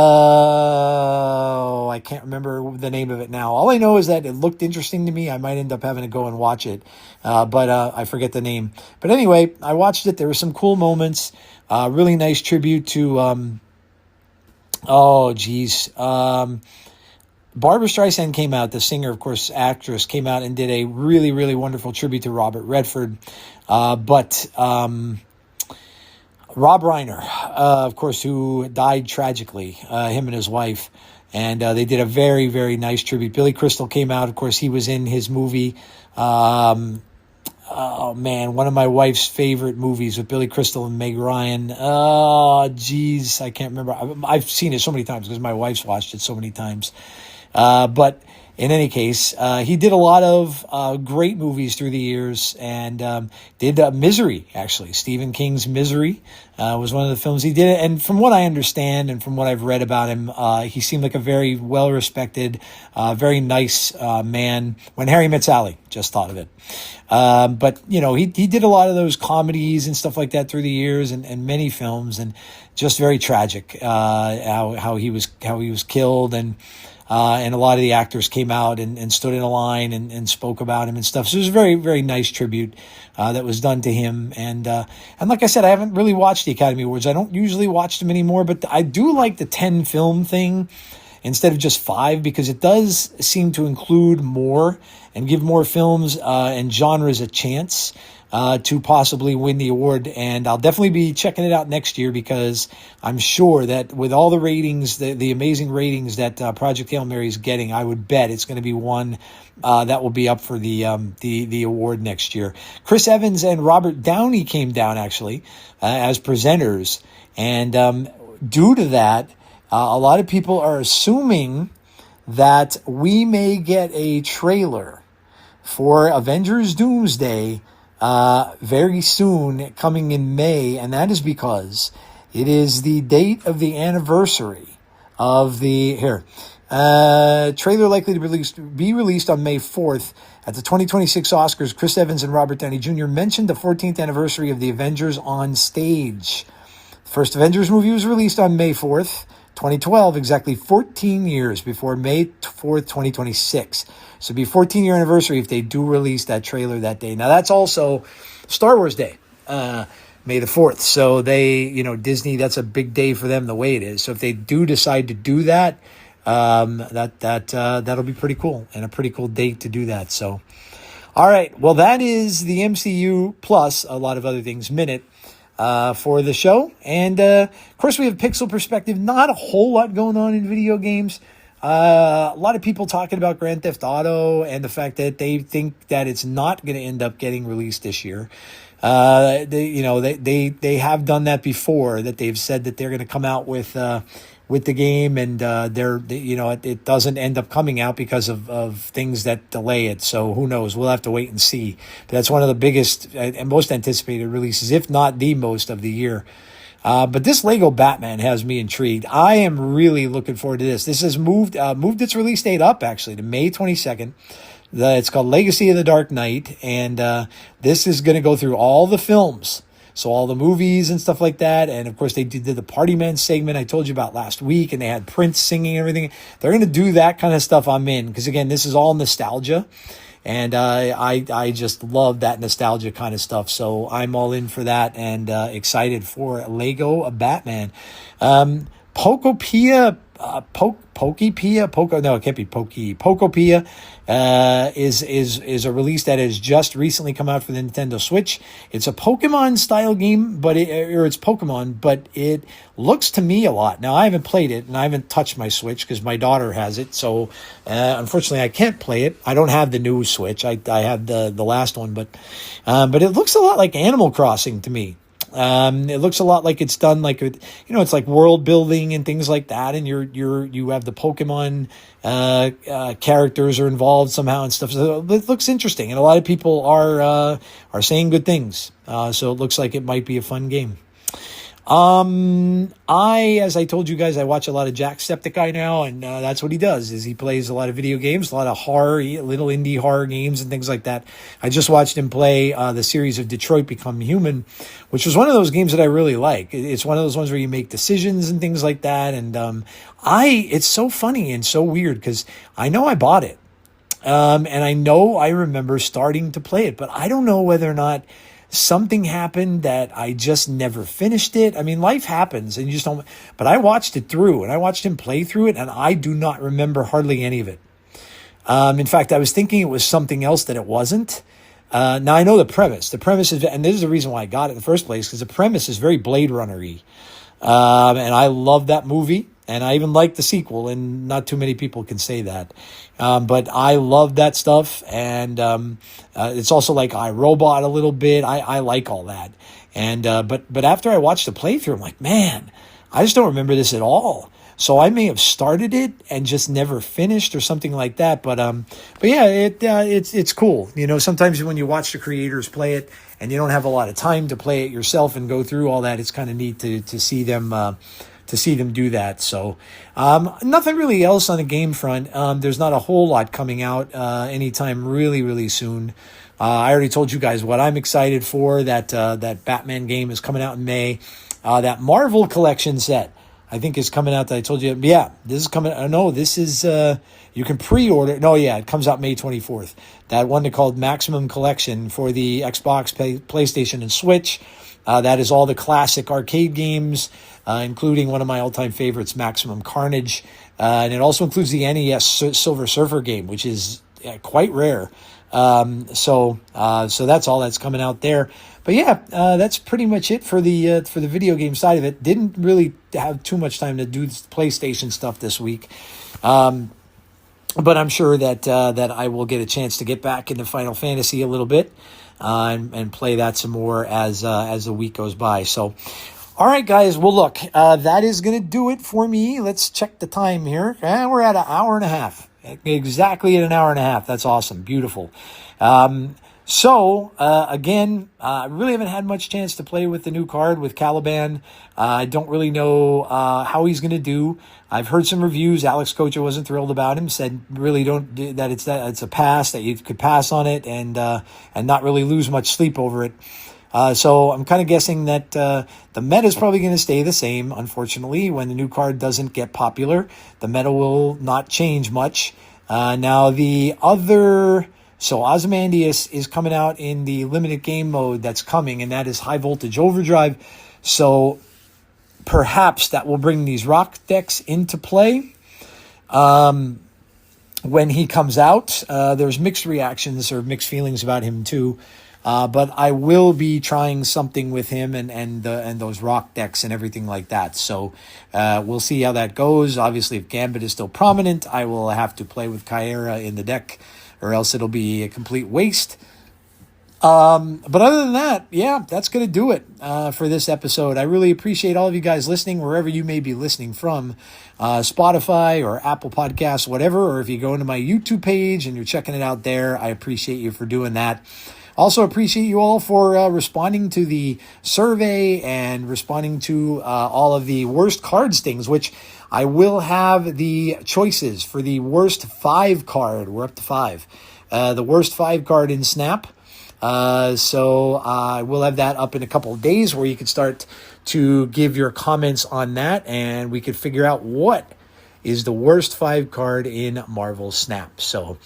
can't remember the name of it now. All I know is that it looked interesting to me. I might end up having to go and watch it, but I forget the name. But anyway, I watched it. There were some cool moments. Really nice tribute to, Barbara Streisand came out, the singer, of course, actress, came out and did a really, really wonderful tribute to Robert Redford. But Rob Reiner, of course, who died tragically, him and his wife. And they did a very, very nice tribute. Billy Crystal came out. Of course, he was in his movie. One of my wife's favorite movies with Billy Crystal and Meg Ryan. I can't remember. I've seen it so many times because my wife's watched it so many times. But in any case, he did a lot of great movies through the years, and did Misery, actually. Stephen King's Misery was one of the films he did. And from what I understand and from what I've read about him, he seemed like a very well-respected, very nice man. When Harry Met Sally, just thought of it. But, he did a lot of those comedies and stuff like that through the years, and many films, and just very tragic how he was killed, and a lot of the actors came out and stood in a line and spoke about him and stuff. So it was a very, very nice tribute that was done to him. And like I said, I haven't really watched the Academy Awards. I don't usually watch them anymore, but I do like the 10 film thing instead of just 5, because it does seem to include more and give more films and genres a chance to possibly win the award. And I'll definitely be checking it out next year, because I'm sure that with all the ratings, the amazing ratings that Project Hail Mary is getting, I would bet it's going to be one that will be up for the award next year. Chris Evans and Robert Downey came down, actually, as presenters. And due to that, a lot of people are assuming that we may get a trailer for Avengers Doomsday very soon, coming in May, and that is because it is the date of the anniversary of the trailer likely to be released on May 4th at the 2026 Oscars. Chris Evans and Robert Downey Jr. mentioned the 14th anniversary of the Avengers on stage. The first Avengers movie was released on May 4th, 2012, exactly 14 years before May 4th, 2026. So it'll be 14-year anniversary if they do release that trailer that day. Now, that's also Star Wars Day, May the 4th. So they, Disney, that's a big day for them the way it is. So if they do decide to do that, that'll be pretty cool, and a pretty cool date to do that. So, all right. Well, that is the MCU plus a lot of other things minute for the show. And, of course, we have Pixel Perspective. Not a whole lot going on in video games. A lot of people talking about Grand Theft Auto and the fact that they think that it's not going to end up getting released this year. They have done that before, that they've said that they're going to come out with the game, and it doesn't end up coming out because of things that delay it. So who knows? We'll have to wait and see. But that's one of the biggest and most anticipated releases, if not the most, of the year. But this Lego Batman has me intrigued. I am really looking forward to this. This has moved its release date up, actually, to May 22nd. It's called Legacy of the Dark Knight, and this is going to go through all the films. So all the movies and stuff like that. And, of course, they did the Party Man segment I told you about last week, and they had Prince singing and everything. They're going to do that kind of stuff. I'm in, because, again, this is all nostalgia. And I just love that nostalgia kind of stuff. So I'm all in for that, and excited for Lego Batman. Pokopia, no, it can't be Pokopia, is a release that has just recently come out for the Nintendo Switch. It's a Pokemon style game, it's Pokemon, but it looks to me a lot. Now, I haven't played it, and I haven't touched my Switch because my daughter has it. So, unfortunately, I can't play it. I don't have the new Switch. I have the last one, but it looks a lot like Animal Crossing to me. It looks a lot like it's done like, it's like world building and things like that. And you have the Pokemon, characters are involved somehow and stuff. So it looks interesting. And a lot of people are saying good things. So it looks like it might be a fun game. As I told you guys, I watch a lot of Jacksepticeye now, and that's what he does, is he plays a lot of video games, a lot of horror, little indie horror games and things like that. I just watched him play the series of Detroit Become Human, which was one of those games that I really like. It's one of those ones where you make decisions and things like that, and it's so funny and so weird, because I know I bought it, and I know I remember starting to play it, but I don't know whether or not something happened that I just never finished it. I mean, life happens and you just don't, but I watched it through and I watched him play through it, and I do not remember hardly any of it. In fact, I was thinking it was something else that it wasn't. Now I know the premise. The premise is, and this is the reason why I got it in the first place, because the premise is very Blade Runner-y. And I love that movie. And I even like the sequel, and not too many people can say that. But I love that stuff. And it's also like iRobot a little bit. I like all that. And but after I watched the playthrough, I'm like, man, I just don't remember this at all. So I may have started it and just never finished or something like that. But yeah, it's cool. Sometimes when you watch the creators play it and you don't have a lot of time to play it yourself and go through all that, it's kind of neat to see them do that. So nothing really else on the game front. There's not a whole lot coming out anytime really, really soon. I already told you guys what I'm excited for. That Batman game is coming out in May. That Marvel collection set, I think, is coming out. That I told you. Yeah, this is coming. No, this is, you can pre-order. No, yeah, it comes out May 24th. That one called Maximum Collection for the Xbox, PlayStation, and Switch. That is all the classic arcade games, including one of my all-time favorites, Maximum Carnage. And it also includes the NES Silver Surfer game, which is quite rare. So that's all that's coming out there. But yeah, that's pretty much it for the video game side of it. Didn't really have too much time to do PlayStation stuff this week. But I'm sure that I will get a chance to get back into Final Fantasy a little bit, and play that some more as the week goes by. So, all right, guys. Well, look, that is going to do it for me. Let's check the time here. We're at an hour and a half. Exactly at an hour and a half. That's awesome. Beautiful. So, again, I really haven't had much chance to play with the new card with Caliban. I don't really know how he's going to do. I've heard some reviews. Alex Kocha wasn't thrilled about him. Said really that it's a pass, that you could pass on it and not really lose much sleep over it. So I'm kind of guessing that the meta is probably going to stay the same. Unfortunately, when the new card doesn't get popular, the meta will not change much. Now the other. So Ozymandias is coming out in the limited game mode that's coming, and that is High Voltage Overdrive. So perhaps that will bring these rock decks into play when he comes out. There's mixed reactions or mixed feelings about him too. But I will be trying something with him and those rock decks and everything like that. So we'll see how that goes. Obviously, if Gambit is still prominent, I will have to play with Kyera in the deck, or else it'll be a complete waste. But other than that, yeah, that's going to do it for this episode. I really appreciate all of you guys listening, wherever you may be listening from, Spotify or Apple Podcasts, whatever, or if you go into my YouTube page and you're checking it out there, I appreciate you for doing that. Also appreciate you all for responding to the survey and responding to all of the worst cards things, which I will have the choices for the worst 5 card. We're up to 5. The worst 5 card in Snap. So I will have that up in a couple of days where you can start to give your comments on that, and we could figure out what is the worst 5 card in Marvel Snap. So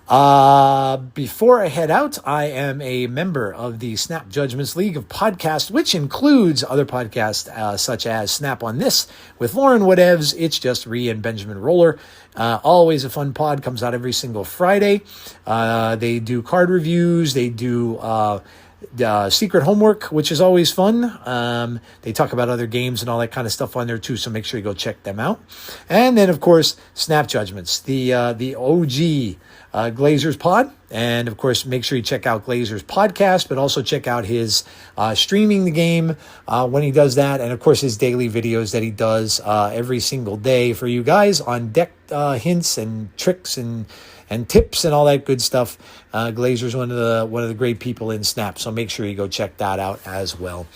before I head out, I am a member of the Snap Judgments League of Podcasts, which includes other podcasts such as Snap on This with Lauren Whatevs, It's Just Ree, and Benjamin Roller. Always a fun pod, comes out every single Friday. They do card reviews. They do Secret Homework, which is always fun. They talk about other games and all that kind of stuff on there too, so make sure you go check them out. And then, of course, Snap Judgments, the OG Glazers pod. And, of course, make sure you check out Glazers podcast, but also check out his streaming the game when he does that. And, of course, his daily videos that he does every single day for you guys on deck hints and tricks and tips and all that good stuff. Glazer's one of the great people in Snap, so make sure you go check that out as well.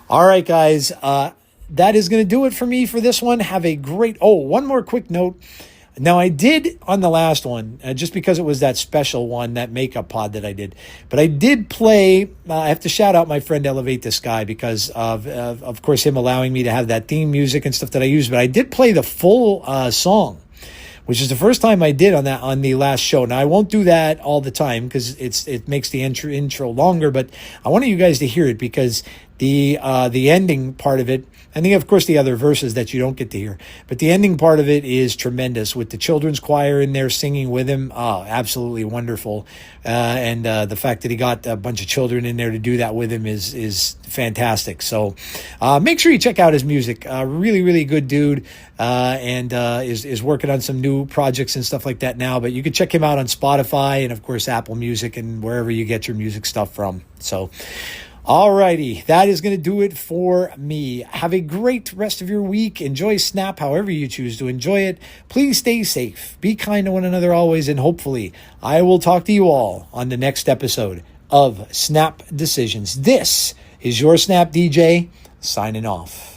All right, guys, that is going to do it for me for this one. Have a great... Oh, one more quick note. Now, I did on the last one, just because it was that special one, that makeup pod that I did. But I did play, I have to shout out my friend Elevate the Sky because of course, him allowing me to have that theme music and stuff that I use. But I did play the full song, which is the first time I did on the last show. Now, I won't do that all the time because it makes the intro longer, but I wanted you guys to hear it because the ending part of it, I think, of course, the other verses that you don't get to hear, but the ending part of it is tremendous with the children's choir in there singing with him. Oh, absolutely wonderful. And the fact that he got a bunch of children in there to do that with him is fantastic. So make sure you check out his music. Really, really good dude. And is working on some new projects and stuff like that now. But you can check him out on Spotify and, of course, Apple Music and wherever you get your music stuff from. So, alrighty, that is going to do it for me. Have a great rest of your week. Enjoy Snap however you choose to enjoy it. Please stay safe. Be kind to one another always. And hopefully, I will talk to you all on the next episode of Snap Decisions. This is your Snap DJ signing off.